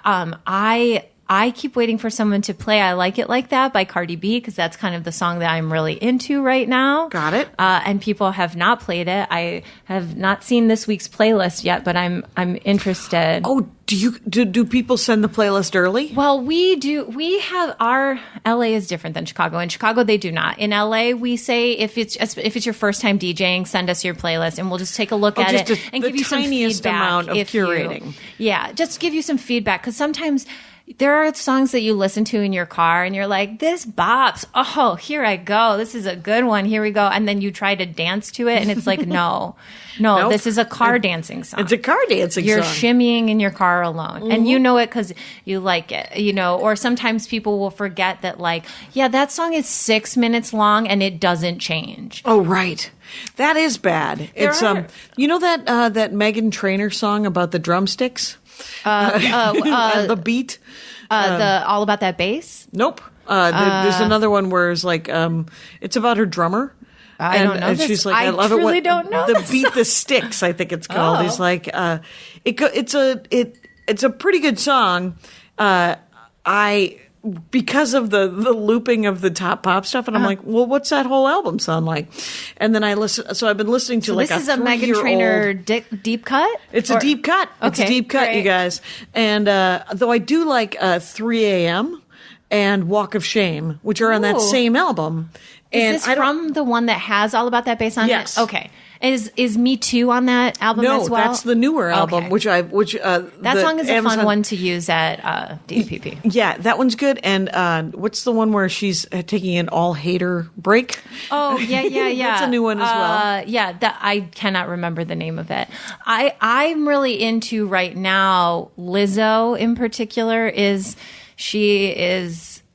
I keep waiting for someone to play I Like It Like That by Cardi B because that's kind of the song that I'm really into right now. Got it. And people have not played it. I have not seen this week's playlist yet, but I'm interested. Oh, do people send the playlist early? Well, we do. We have our LA is different than Chicago. In Chicago, they do not. In LA, we say if it's your first time DJing, send us your playlist, and we'll just take a look at it and give you some feedback. Amount of curating. Just give you some feedback because sometimes there are songs that you listen to in your car and you're like, this bops. Oh, here I go. This is a good one. Here we go. And then you try to dance to it and it's like, no, nope. This is a car dancing song. It's a car dancing You're song. shimmying in your car alone. Mm-hmm. And you know it because you like it, or sometimes people will forget that that song is 6 minutes long and it doesn't change. Oh, right. That is bad. It's that Meghan Trainor song about the drumsticks? The beat. The All About That Bass? Nope. There's another one where it's it's about her drummer. I don't know. And this. she's like, I love truly it. Don't know the this. Beat the Sticks, I think it's called. Oh. He's like, it's a pretty good song. Because of the looping of the top pop stuff, and I'm like, well, what's that whole album sound like? And then I listen. So I've been listening to this is a Meghan Trainor deep cut. It's a deep cut. It's a deep cut, you guys. And though I do like 3 a.m. and Walk of Shame, which are on that same album. And is this from the one that has All About That Bass on Yes. it? Okay. Is Me Too on that album as well? No, that's the newer album, Okay. which that song is a fun one to use at DPP. Yeah, that one's good. And what's the one where she's taking an all-hater break? Oh, yeah. That's a new one as well. Yeah, that I cannot remember the name of it. I'm really into right now, Lizzo in particular,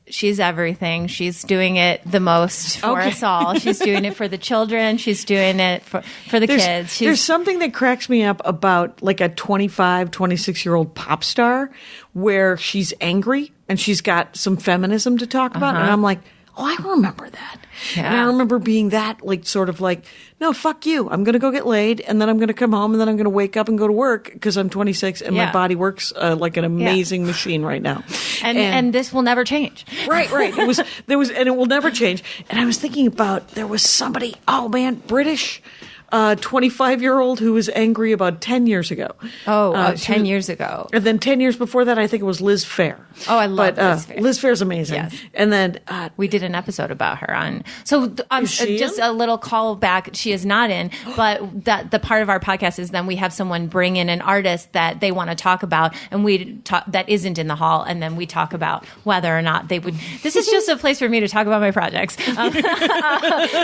she's everything. She's doing it the most for us all. She's doing it for the children. She's doing it for the kids. There's something that cracks me up about like a 25, 26-year-old pop star where she's angry and she's got some feminism to talk about. And I'm like, oh, I remember that. Yeah. And I remember being that, like, sort of like, no, fuck you. I'm going to go get laid, and then I'm going to come home, and then I'm going to wake up and go to work because I'm 26, and my body works like an amazing machine right now. And this will never change. Right. And it will never change. And I was thinking about, there was somebody, British 25-year-old who was angry about 10 years ago. 10 years ago. And then 10 years before that, I think it was Liz Phair. Oh, I love Liz Phair. Liz Phair's amazing. Yes. And then we did an episode about her on. So just a little call back. She is not in, but the part of our podcast is then we have someone bring in an artist that they want to talk about, and we talk that isn't in the hall, and then we talk about whether or not they would. This is just a place for me to talk about my projects,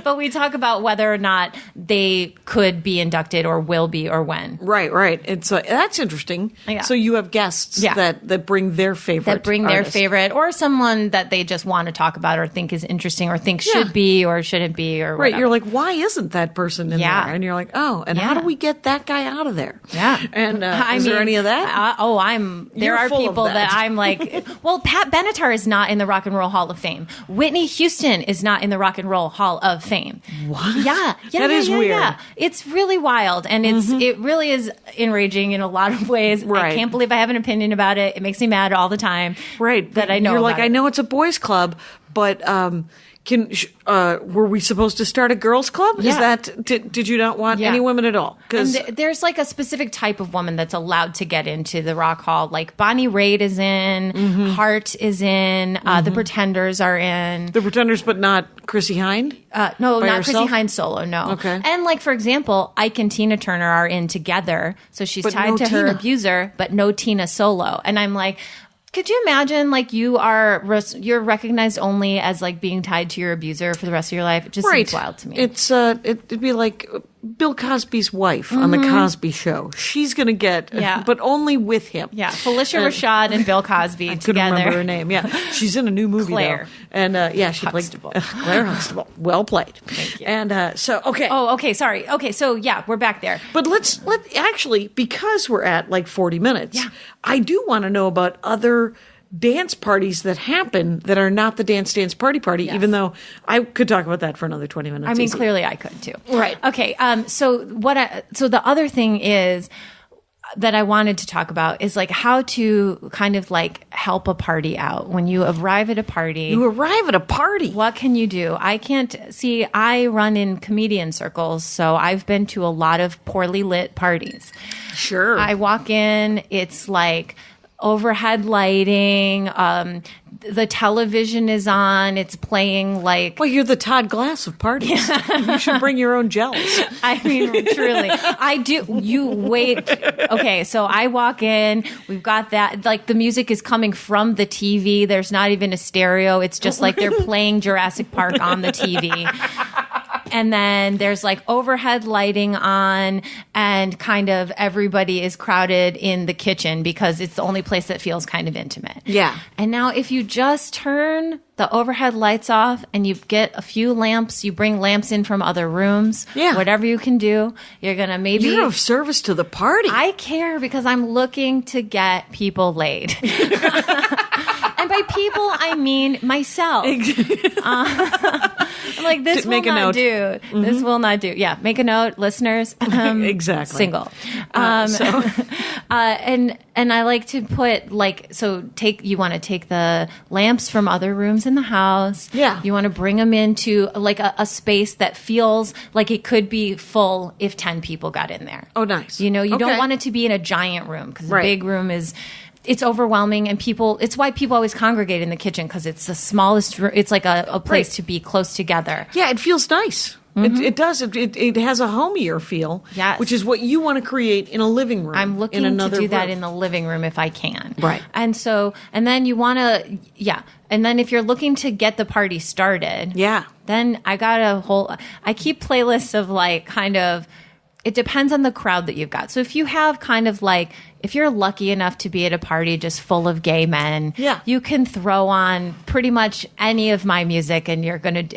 but we talk about whether or not they could be inducted or will be or when. Right. It's that's interesting. Yeah. So you have guests that bring their favorite artist. Or someone that they just want to talk about or think is interesting or think should be or shouldn't be or right. whatever. You're like, why isn't that person in there? And you're like, oh, and how do we get that guy out of there? Yeah. And is there any of that? There are people that I'm like, well, Pat Benatar is not in the Rock and Roll Hall of Fame. Whitney Houston is not in the Rock and Roll Hall of Fame. What? Yeah. That is weird. Yeah. It's really wild, and it really is enraging in a lot of ways. Right. I can't believe I have an opinion about it. It makes me mad all the time. Right. That I know. You're like, about I know it's a boys' club, but were we supposed to start a girls' club? Yeah. Is that did you not want any women at all? And there's like a specific type of woman that's allowed to get into the Rock Hall. Like Bonnie Raitt is in, Hart is in, the Pretenders are in. The Pretenders, but not Chrissy Hynde? No, not herself? Chrissy Hynde solo, no. Okay. And like, for example, Ike and Tina Turner are in together. So she's But tied no to her Tina. abuser, but no Tina solo. And I'm like, could you imagine, like, you're recognized only as, like, being tied to your abuser for the rest of your life? It just seems wild to me. It's it'd be like Bill Cosby's wife on the Cosby Show. She's going to get, but only with him. Yeah, Felicia Rashad and Bill Cosby I couldn't together. remember her name. Yeah, she's in a new movie Claire. though, and she Huxtable. played Claire Huxtable. Well played. Thank you. And so okay. Oh, okay. Sorry. Okay, so yeah, we're back there. But let actually, because we're at like 40 minutes, I do want to know about other dance parties that happen that are not the dance party, even though I could talk about that for another 20 minutes. I mean, easy. clearly I could too. Right. Okay. So the other thing is that I wanted to talk about is like how to kind of like help a party out when you arrive at a party. You arrive at a party. What can you do? I run in comedian circles, so I've been to a lot of poorly lit parties. Sure. I walk in, it's like overhead lighting, the television is on, it's playing like... Well, you're the Todd Glass of parties. You should bring your own gels. I mean, truly. I do. You wait. Okay, so I walk in, we've got that, like the music is coming from the TV. There's not even a stereo. It's just like they're playing Jurassic Park on the TV. And then there's like overhead lighting on, and kind of everybody is crowded in the kitchen because it's the only place that feels kind of intimate. Yeah. And now if you just turn the overhead lights off and you get a few lamps, you bring lamps in from other rooms, whatever you can do, you're going to maybe... You're of service to the party. I care because I'm looking to get people laid. And by people, I mean myself. I'm like, this will not do. Mm-hmm. This will not do. Yeah, make a note, listeners. Exactly. Single. And I like to put like, you want to take the lamps from other rooms in the house. Yeah. You want to bring them into like a space that feels like it could be full if 10 people got in there. Oh, nice. You know, you don't want it to be in a giant room because a big room is... it's overwhelming, and it's why people always congregate in the kitchen, because it's the smallest room. It's like a place to be close together. Yeah, it feels nice. It does. It has a homier feel, yes. which is what you want to create in a living room. I'm looking to do that in the living room if I can. Right. And then you want to, and then if you're looking to get the party started, then I keep playlists of like kind of, it depends on the crowd that you've got. So if you have kind of like, if you're lucky enough to be at a party just full of gay men, you can throw on pretty much any of my music, and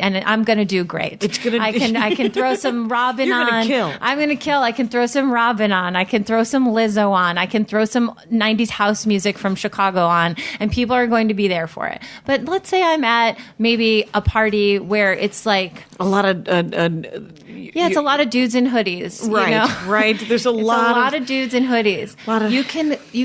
I'm gonna do great. I can throw some Robin You're on. Gonna kill. I'm gonna kill. I can throw some Robin on. I can throw some Lizzo on. I can throw some 90s house music from Chicago on, and people are going to be there for it. But let's say I'm at maybe a party where it's like a lot of it's a lot of dudes in hoodies. Right, you know? Right. There's a lot of dudes in hoodies. You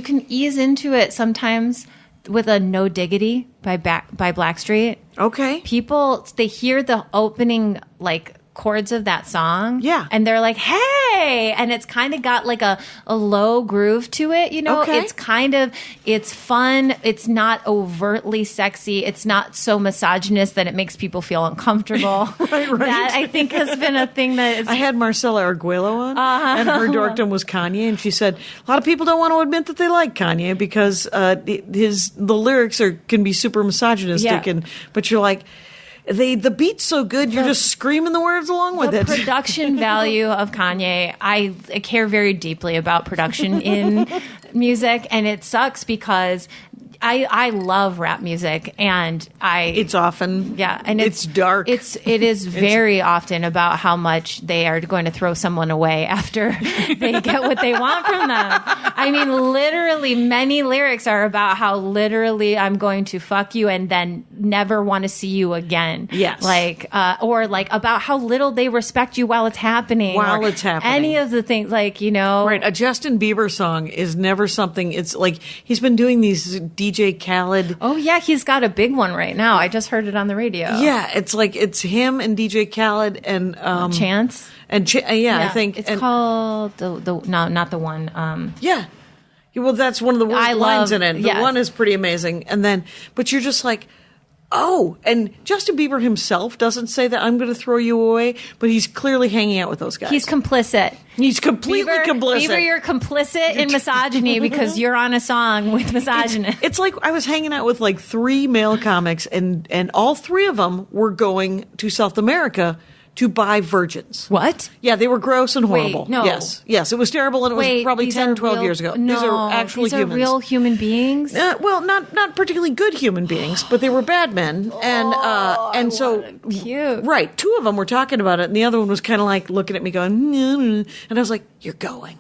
can ease into it sometimes with a No Diggity by Blackstreet. Okay. People, they hear the opening like chords of that song. Yeah. And they're like, hey, and it's kind of got like a low groove to it, you know? Okay. It's fun. It's not overtly sexy. It's not so misogynist that it makes people feel uncomfortable. Right. That I think has been a thing that is... I had Marcella Arguello on, and her dorkdom was Kanye, and she said a lot of people don't want to admit that they like Kanye because the lyrics can be super misogynistic, but you're like... The beat's so good, you're just screaming the words along with it. The production value of Kanye, I care very deeply about production in music, and it sucks because I love rap music, and it's often and it's dark. It is very often about how much they are going to throw someone away after they get what they want from them. I mean, literally, many lyrics are about how literally I'm going to fuck you and then never want to see you again. Yes, or about how little they respect you while it's happening. Any of the things, right? A Justin Bieber song is never something. It's like he's been doing these DJ Khaled. Oh yeah, he's got a big one right now. I just heard it on the radio. Yeah, it's like it's him and DJ Khaled and Chance. And I think it's called not the one. Well, that's one of the worst lines in it. The one is pretty amazing, but you're just like. Oh, and Justin Bieber himself doesn't say that I'm going to throw you away, but he's clearly hanging out with those guys. He's complicit. He's completely complicit. Bieber, you're complicit in misogyny because you're on a song with misogynists. It's like I was hanging out with like 3 male comics, and all 3 of them were going to South America to buy virgins. What? Yeah, they were gross and horrible. Wait, no. Yes, it was terrible, and it was probably 10, 12 years ago. No, these are actually these are humans. real human beings? Well, not particularly good human beings, but they were bad men. And so... Cute. Right, 2 of them were talking about it, and the other one was kind of like looking at me going, and I was like, you're going.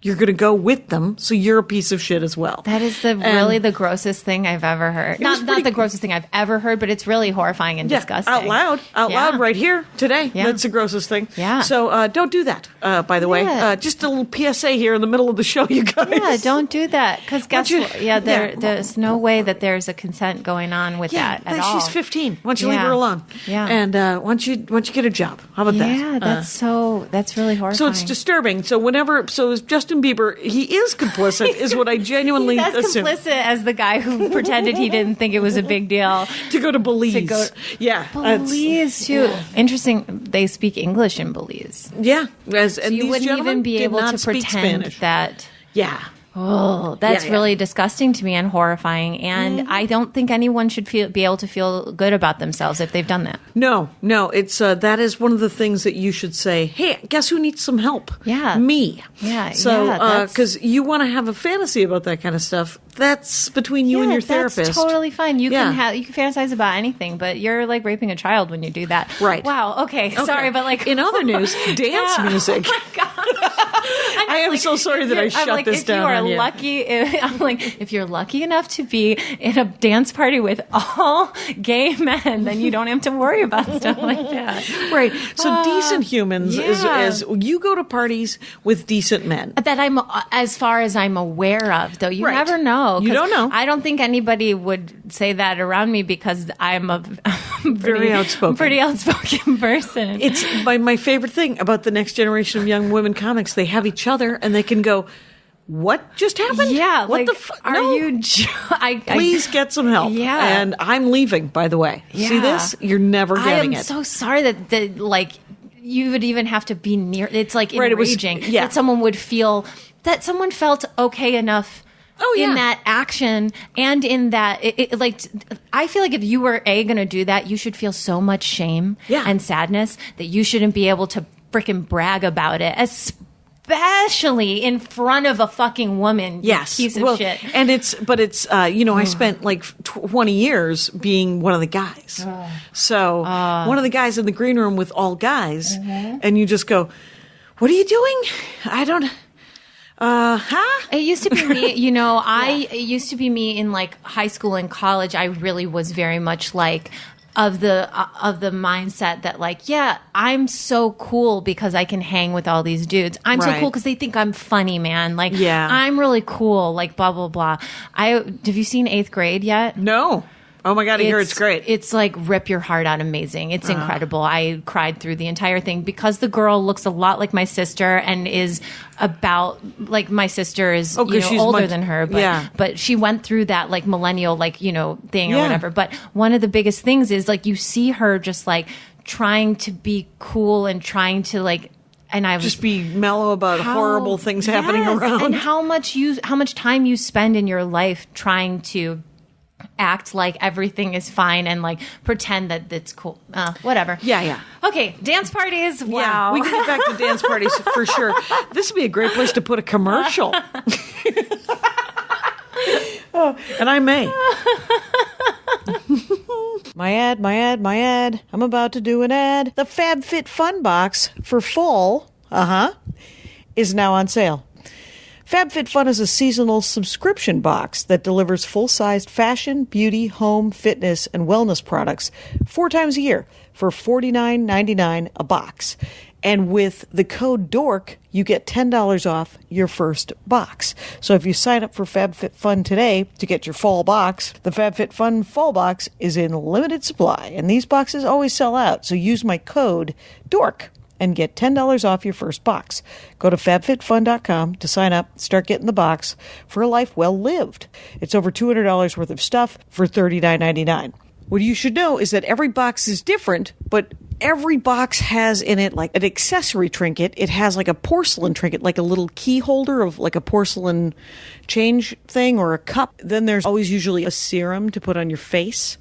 You're going to go with them, so you're a piece of shit as well. That is really the grossest thing I've ever heard. Not the grossest thing I've ever heard, but it's really horrifying and disgusting. Out loud right here today. Yeah. That's the grossest thing. Yeah. So don't do that, by the way. Just a little PSA here in the middle of the show, you guys. Yeah, don't do that. Because guess what? There's no way that there's a consent going on with that at all. She's 15. Why don't you leave her alone? Yeah. And why don't you get a job? How about that? Yeah, that's really horrifying. So it's disturbing. So Justin Bieber, he is complicit, is what I genuinely assume. He's as complicit as the guy who pretended he didn't think it was a big deal to go to Belize. Belize too. Interesting. They speak English in Belize. Yeah, so you wouldn't even be able to pretend Spanish. That. Yeah. Oh, that's really disgusting to me and horrifying. And I don't think anyone should be able to feel good about themselves if they've done that. No. It's that is one of the things that you should say. Hey, guess who needs some help? Yeah, me. Yeah. So because you want to have a fantasy about that kind of stuff. That's between you and your therapist. That's totally fine. You can fantasize about anything, but you're like raping a child when you do that. Right. Wow. Okay. Sorry, but like in other news, dance music. Oh my god. I am so sorry that I shut this down. You are lucky. I'm like, if you're lucky enough to be in a dance party with all gay men, then you don't have to worry about stuff like that. Right. So decent humans is you go to parties with decent men. That I'm, as far as I'm aware of, though. You never know. You don't know. I don't think anybody would say that around me because I'm a pretty outspoken person. It's my favorite thing about the next generation of young women comics. They have each other and they can go, what just happened? Yeah. What like, the fuck? are you... Please get some help. Yeah. And I'm leaving, by the way. Yeah. See this? You're never getting it. I am so sorry that like, you would even have to be near... It's like enraging that someone felt okay enough... in that action and in that, like, I feel like if you were going to do that, you should feel so much shame and sadness that you shouldn't be able to freaking brag about it, especially in front of a fucking woman. Yes. Piece of shit. And it's I spent like 20 years being one of the guys. So one of the guys in the green room with all guys, and you just go, what are you doing? I don't... It used to be me, it used to be me in like high school and college. I really was very much like of the mindset that like, I'm so cool because I can hang with all these dudes. I'm so cool because they think I'm funny, man. Like, I'm really cool, like blah, blah, blah. Have you seen 8th Grade yet? No. Oh my God, I hear it's great. It's like rip your heart out amazing. It's incredible. I cried through the entire thing because the girl looks a lot like my sister and is about, like, my sister is she's older than her. But she went through that like millennial thing or whatever. But one of the biggest things is like you see her just like trying to be cool and trying to like, and I was just be mellow about horrible things happening around. And how much time you spend in your life trying to act like everything is fine and like pretend that it's cool. Whatever. Yeah. Okay, dance parties. Wow. Yeah, we can get back to dance parties for sure. This would be a great place to put a commercial. And I may. My ad. I'm about to do an ad. The FabFitFun box for fall, is now on sale. FabFitFun is a seasonal subscription box that delivers full-sized fashion, beauty, home, fitness, and wellness products 4 times a year for $49.99 a box. And with the code DORK, you get $10 off your first box. So if you sign up for FabFitFun today to get your fall box, the FabFitFun fall box is in limited supply, and these boxes always sell out. So use my code DORK and get $10 off your first box. Go to fabfitfun.com to sign up, start getting the box for a life well lived. It's over $200 worth of stuff for $39.99. What you should know is that every box is different, but every box has in it like an accessory trinket. It has like a porcelain trinket, like a little key holder of like a porcelain change thing or a cup. Then there's always usually a serum to put on your face.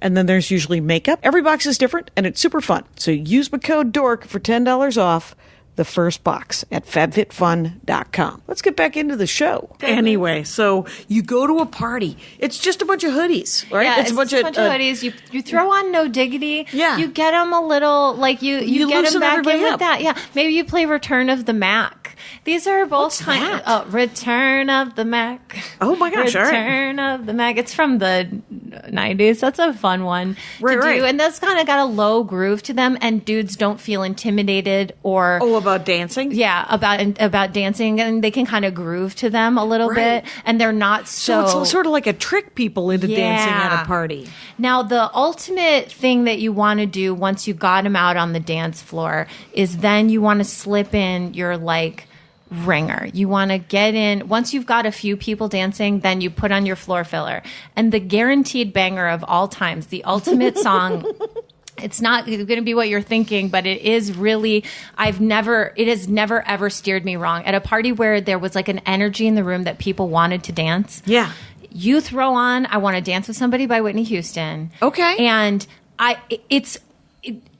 And then there's usually makeup. Every box is different and it's super fun. So use my code DORK for $10 off the first box at fabfitfun.com. Let's get back into the show. Anyway, so you go to a party. It's just a bunch of hoodies, right? Yeah, it's a bunch of hoodies. You throw on No Diggity. Yeah. You get them a little, like you get them back in with that. Yeah. Maybe you play Return of the Mac. These are both kind of Return of the Mac. Oh my gosh, Return of the Mac. It's from the 90s. That's a fun one to do. And that's kind of got a low groove to them, and dudes don't feel intimidated or about dancing? Yeah, about dancing, and they can kind of groove to them a little bit, and they're not so it's sort of like a trick people into dancing at a party. Now, the ultimate thing that you want to do once you got them out on the dance floor is then you want to slip in your like ringer. You want to get in once you've got a few people dancing, then you put on your floor filler, and the guaranteed banger of all times, the ultimate song. It's not going to be what you're thinking, but it is really, it has never ever steered me wrong. At a party where there was like an energy in the room that people wanted to dance. Yeah. You throw on I Want to Dance with Somebody by Whitney Houston. Okay. And it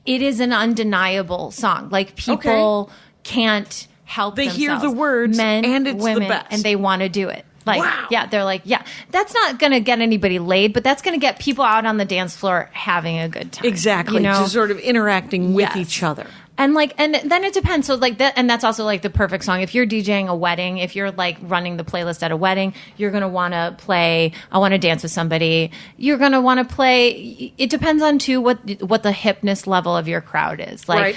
is an undeniable song. Like people can't help themselves. They hear the words and it's women, the best. And they want to do it. Like, yeah, they're like, yeah, that's not going to get anybody laid, but that's going to get people out on the dance floor having a good time. Exactly. Just sort of interacting with each other. And like, and then it depends. So like that, and that's also like the perfect song. If you're DJing a wedding, if you're like running the playlist at a wedding, you're going to want to play I Want to Dance with Somebody. You're going to want to play, it depends on too what the hipness level of your crowd is. Like,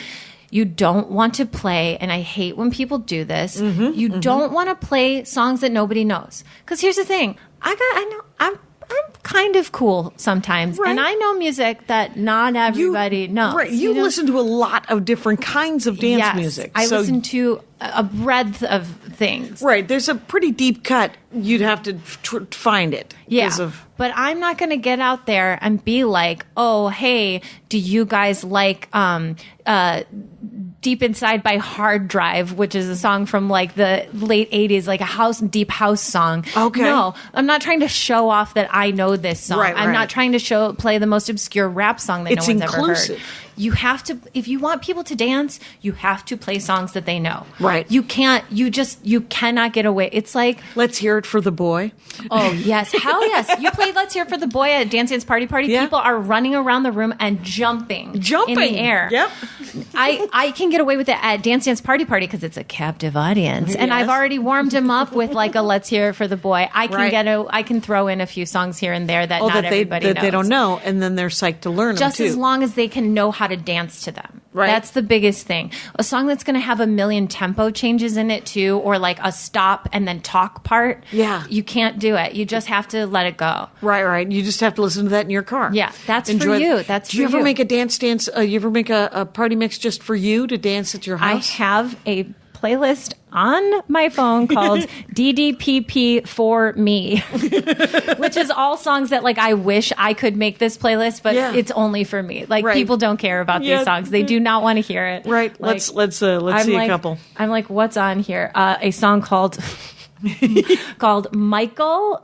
you don't want to play, and I hate when people do this. You don't want to play songs that nobody knows. Because here's the thing, I'm I'm kind of cool sometimes. Right. And I know music that not everybody knows. Right. You listen to a lot of different kinds of dance music. I listen to a breadth of things. Right. There's a pretty deep cut. You'd have to find it. Yeah. But I'm not going to get out there and be like, oh, hey, do you guys like Deep Inside by Hard Drive, which is a song from like the late 80s, like a deep house song. Okay. No, I'm not trying to show off that I know this song. Right, I'm not trying to play the most obscure rap song that no one's inclusive. ever heard. You have to, if you want people to dance, you have to play songs that they know. Right. You cannot get away. It's like, Let's Hear It for the Boy. oh yes, hell yes. You played Let's Hear It for the Boy at Dance Dance Party. Yeah. People are running around the room and jumping in the air. Yep. I can get away with it at Dance Dance Party because it's a captive audience, and I've already warmed him up with like a Let's Hear It for the Boy. I can throw in a few songs here and there that everybody knows. They don't know, and then they're psyched to learn Just them too. as long as they can know how to dance to them. Right. That's the biggest thing. A song that's going to have a million tempo changes in it too, or like a stop and then talk part. Yeah. You can't do it. You just have to let it go. Right. You just have to listen to that in your car. Yeah, that's for you. Do you ever make a dance? You ever make a party mix just for you to dance at your house? I have a playlist on my phone called DDPP for me, which is all songs that like I wish I could make this playlist, but it's only for me. Like people don't care about these songs; they do not want to hear it. Right. Like, let's see a couple. I'm like, what's on here? A song called Michael,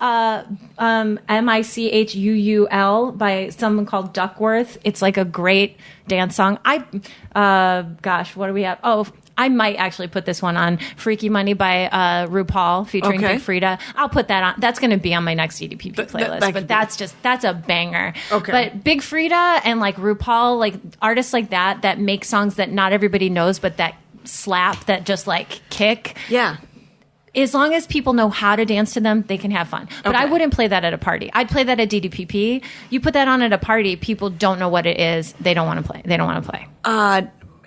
Michuul by someone called Duckworth. It's like a great dance song. What do we have? Oh, I might actually put this one on. Freaky Money by RuPaul featuring Big Frida. I'll put that on. That's going to be on my next DDPP playlist. That's a banger. Okay. But Big Frida and like RuPaul, like artists like that make songs that not everybody knows, but that slap, that just like kick. Yeah. As long as people know how to dance to them, they can have fun. But I wouldn't play that at a party. I'd play that at DDPP. You put that on at a party, people don't know what it is. They don't want to play.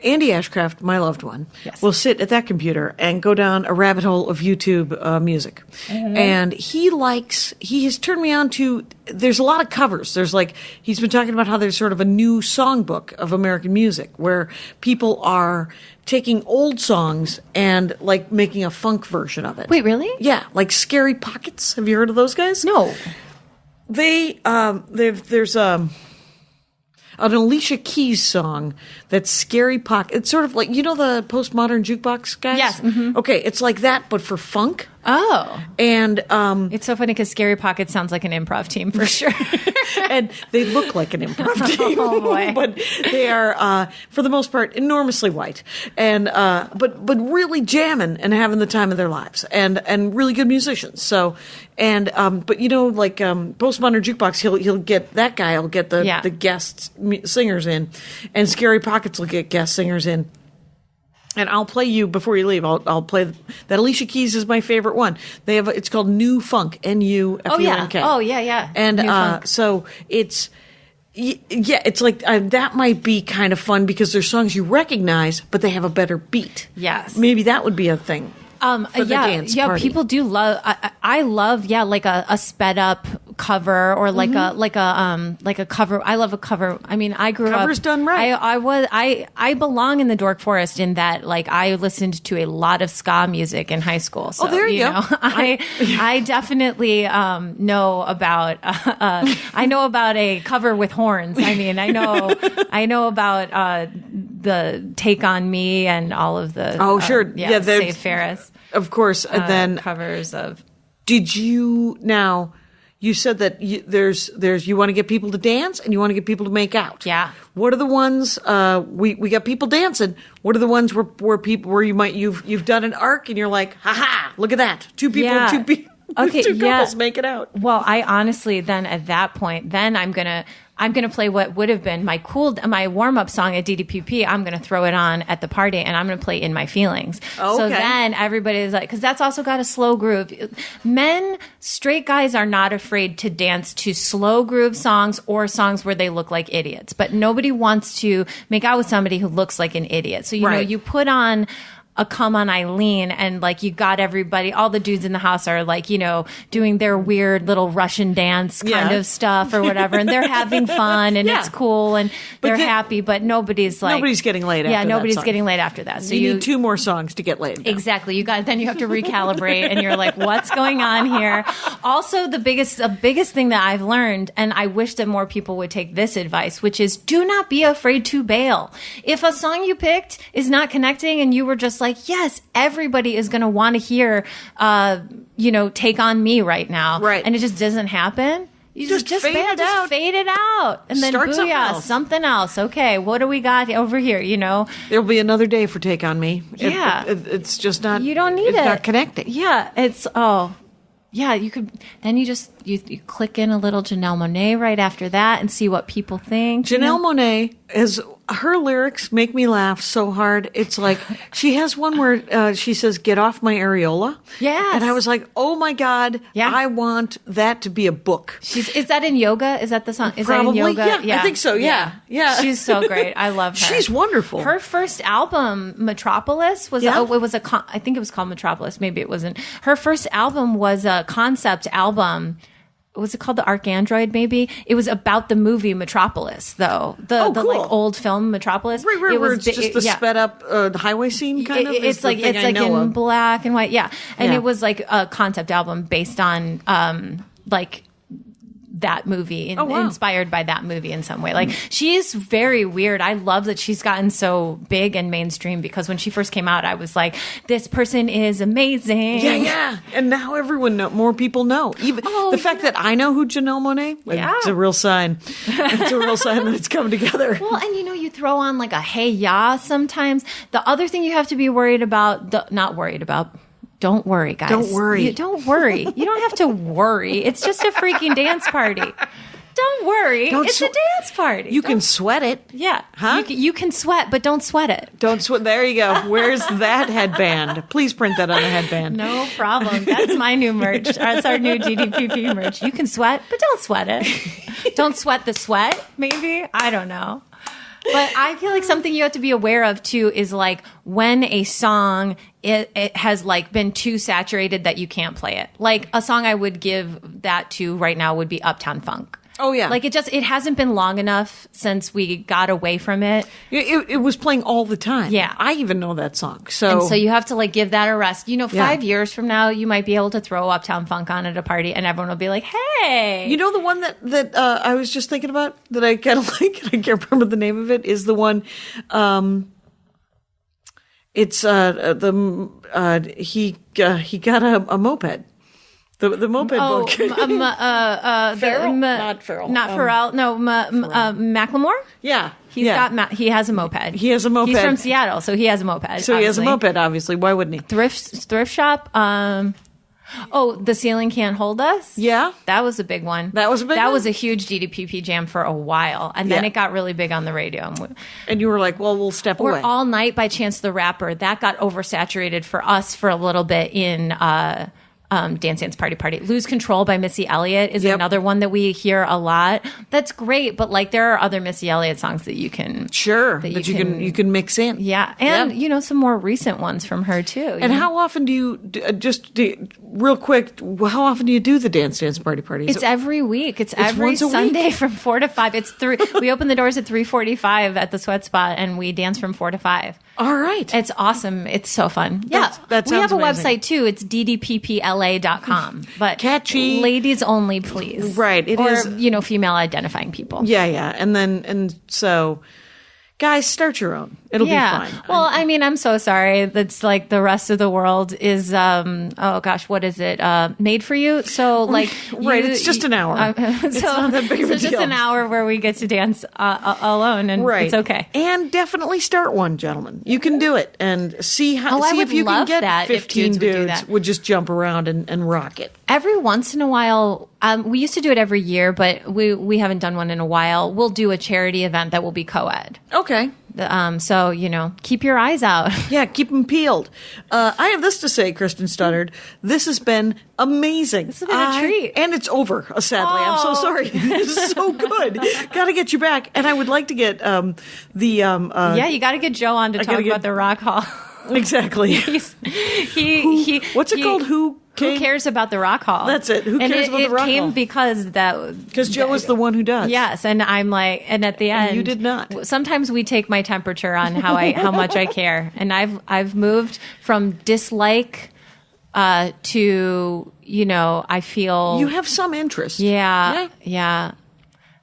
Andy Ashcraft, my loved one, will sit at that computer and go down a rabbit hole of YouTube music. Mm-hmm. And he has turned me on to, there's a lot of covers. He's been talking about how there's sort of a new songbook of American music where people are taking old songs and like making a funk version of it. Wait, really? Yeah, like Scary Pockets. Have you heard of those guys? No. There's an Alicia Keys song that's Scary Pocket. It's sort of like, you know the postmodern jukebox guys? Yes. Mm-hmm. Okay, it's like that, but for funk. Oh. And it's so funny because Scary Pocket sounds like an improv team for sure. And they look like an improv team. Oh, boy. But they are, for the most part, enormously white. And but really jamming and having the time of their lives. And really good musicians. So, but you know, like postmodern jukebox, he'll get that guy. He'll get the guest singers in, and Scary Pockets will get guest singers in. And I'll play you before you leave. I'll play that. Alicia Keys is my favorite one. It's called New Funk, N-U-F-U-N-K. Oh yeah. And so it's like that might be kind of fun because they're songs you recognize, but they have a better beat. Yes, maybe that would be a thing. For the dance party. People do love. I love, like a sped up cover or like a cover. I love a cover. I mean, I grew Covers up done right. I belong in the Dork Forest in that, like, I listened to a lot of ska music in high school. So, there you go. I definitely know about. I know about a cover with horns. I mean, I know about the Take on Me and all of the. Oh, sure. Save Ferris. Of course, and then covers of. Did you now? You said that there's you want to get people to dance and you want to get people to make out. Yeah. What are the ones we got people dancing? What are the ones where you've done an arc and you're like, ha, look at that, two couples make it out. Well, I honestly then at that point I'm gonna play what would have been my warm up song at DDPP. I'm gonna throw it on at the party, and I'm gonna play In My Feelings. Oh, okay. So then everybody's like, because that's also got a slow groove. Straight guys are not afraid to dance to slow groove songs or songs where they look like idiots, but nobody wants to make out with somebody who looks like an idiot. So you know, you put on a Come on Eileen, and like you got everybody, all the dudes in the house are like, doing their weird little Russian dance kind of stuff or whatever, and they're having fun and it's cool and they're happy, but nobody's getting laid after that. Nobody's getting laid after that. So you need 2 more songs to get laid. Exactly. Then you have to recalibrate and you're like, what's going on here? Also, the biggest thing that I've learned, and I wish that more people would take this advice, which is do not be afraid to bail. If a song you picked is not connecting and you were just like, yes, everybody is going to want to hear, Take on Me right now. Right. And it just doesn't happen. You just fade it out. Just fade it out. And then Start booyah, something else. Okay, what do we got over here, There'll be another day for Take on Me. Yeah. It's just not. You don't need it's it. not connecting. Yeah, yeah, you could. Then you just you click in a little Janelle Monáe right after that and see what people think. Janelle Monáe her lyrics make me laugh so hard. It's like she has one where she says, "Get off my areola." Yes. And I was like, "Oh my God, I want that to be a book." Is that in yoga? Is that the song? Is Probably. that in yoga? Yeah, I think so. Yeah. She's so great. I love her. She's wonderful. Her first album, Metropolis, was I think it was called Metropolis. Maybe it wasn't. Her first album was a concept album. Was it called The Arcandroid? Maybe it was about the movie Metropolis, though the cool. like old film Metropolis. Right. It was just the sped up the highway scene kind of. It's like in black and white, and it was like a concept album based on like that movie, inspired by that movie in some way. Like she's very weird. I love that she's gotten so big and mainstream because when she first came out, I was like, this person is amazing. Yeah. And now more people know. Even the fact that I know who Janelle Monáe, it's a real sign. It's a real sign that it's coming together. Well, and you throw on like a Hey Ya sometimes. The other thing you have to be worried about, don't worry, guys. Don't worry. Don't worry. You don't have to worry. It's just a freaking dance party. Don't worry. It's a dance party. You can sweat it. Yeah. Huh? You can sweat, but don't sweat it. Don't sweat. There you go. Where's that headband? Please print that on a headband. No problem. That's my new merch. That's our new GDPP merch. You can sweat, but don't sweat it. Don't sweat the sweat, maybe? I don't know. But I feel like something you have to be aware of too is like when a song it has like been too saturated that you can't play it. Like a song I would give that to right now would be Uptown Funk. Oh yeah. Like it hasn't been long enough since we got away from it. It was playing all the time. Yeah. I even know that song. And so you have to like give that a rest. 5 years from now, you might be able to throw Uptown Funk on at a party and everyone will be like, hey. The one that I was just thinking about that I kind of like, I can't remember the name of it, is the one, it's he got a moped. The moped book. Farrell? Not Farrell. Not Pharrell. No, Macklemore? Yeah. He has a moped. He has a moped. He's from Seattle, so he has a moped. So obviously. He has a moped, obviously. Why wouldn't he? Thrift shop. The Ceiling Can't Hold Us? Yeah. That was a big one. That was a huge GDPP jam for a while. And then it got really big on the radio. And you were like, well, we'll step away. Or All Night by Chance the Rapper. That got oversaturated for us for a little bit in Dance Dance Party Party. Lose Control by Missy Elliott is another one that we hear a lot. That's great, but like there are other Missy Elliott songs that you can you can mix in. Yeah, and some more recent ones from her too. And how often do you real quick? How often do you do the Dance Dance Party Party? It's every week. It's every Sunday from 4 to 5. It's 3. We open the doors at 3:45 at the Sweat Spot, and we dance from 4 to 5. All right, it's awesome. It's so fun. Yeah, that sounds we have a amazing. website too. It's ddppla.com. But catchy, ladies only, please. Right. It is. Female identifying people. Yeah. And so, guys, start your own. It'll be fine. Well, I mean, I'm so sorry. That's like the rest of the world is, what is it? Made for you. So like, right. It's just an hour. It's not that big of a deal. Just an hour where we get to dance alone, and it's okay. And definitely start one, gentlemen. You can do it, and see if you can get 15 dudes would just jump around and rock it. Every once in a while, we used to do it every year, but we haven't done one in a while. We'll do a charity event that will be co-ed. Okay. So, keep your eyes out. Yeah, keep them peeled. I have this to say, Kristen Studard. This has been amazing. This has been a treat. And it's over, sadly. I'm so sorry. This is so good. Got to get you back. And I would like to get you got to get Joe on to talk about the Rock Hall. Exactly. What's it called? Who cares about the Rock Hall? That's it. Who cares about the Rock Hall? It came because Joe is the one who does. Yes, and I'm like, and at the end, you did not. Sometimes we take my temperature on how much I care, and I've moved from dislike to I feel you have some interest. Yeah.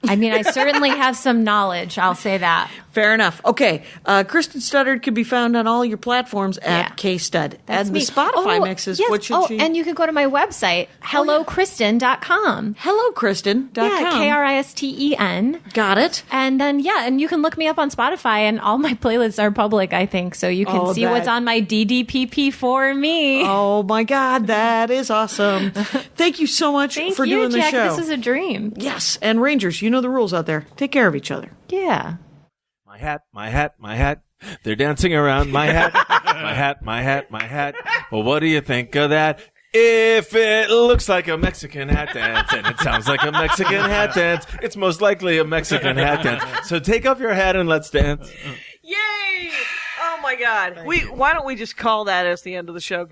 I mean, I certainly have some knowledge. I'll say that. Fair enough. Okay. Kristen Studard can be found on all your platforms at KStud. And the Spotify mixes. Yes. What should she? And you can go to my website, hellokristen.com. Hellokristen.com. Yeah, Kristen. Got it. And then, and you can look me up on Spotify, and all my playlists are public, I think, so you can see what's on my DDPP for me. Oh, my God. That is awesome. Thank you so much for doing the Jack. show. This was a dream. Yes. And Rangers, you know the rules out there. Take care of each other. Yeah. My hat. They're dancing around my hat. My hat. Well, what do you think of that? If it looks like a Mexican hat dance and it sounds like a Mexican hat dance, it's most likely a Mexican hat dance. So take off your hat and let's dance. Yay! Oh, my God. Why don't we just call that as the end of the show?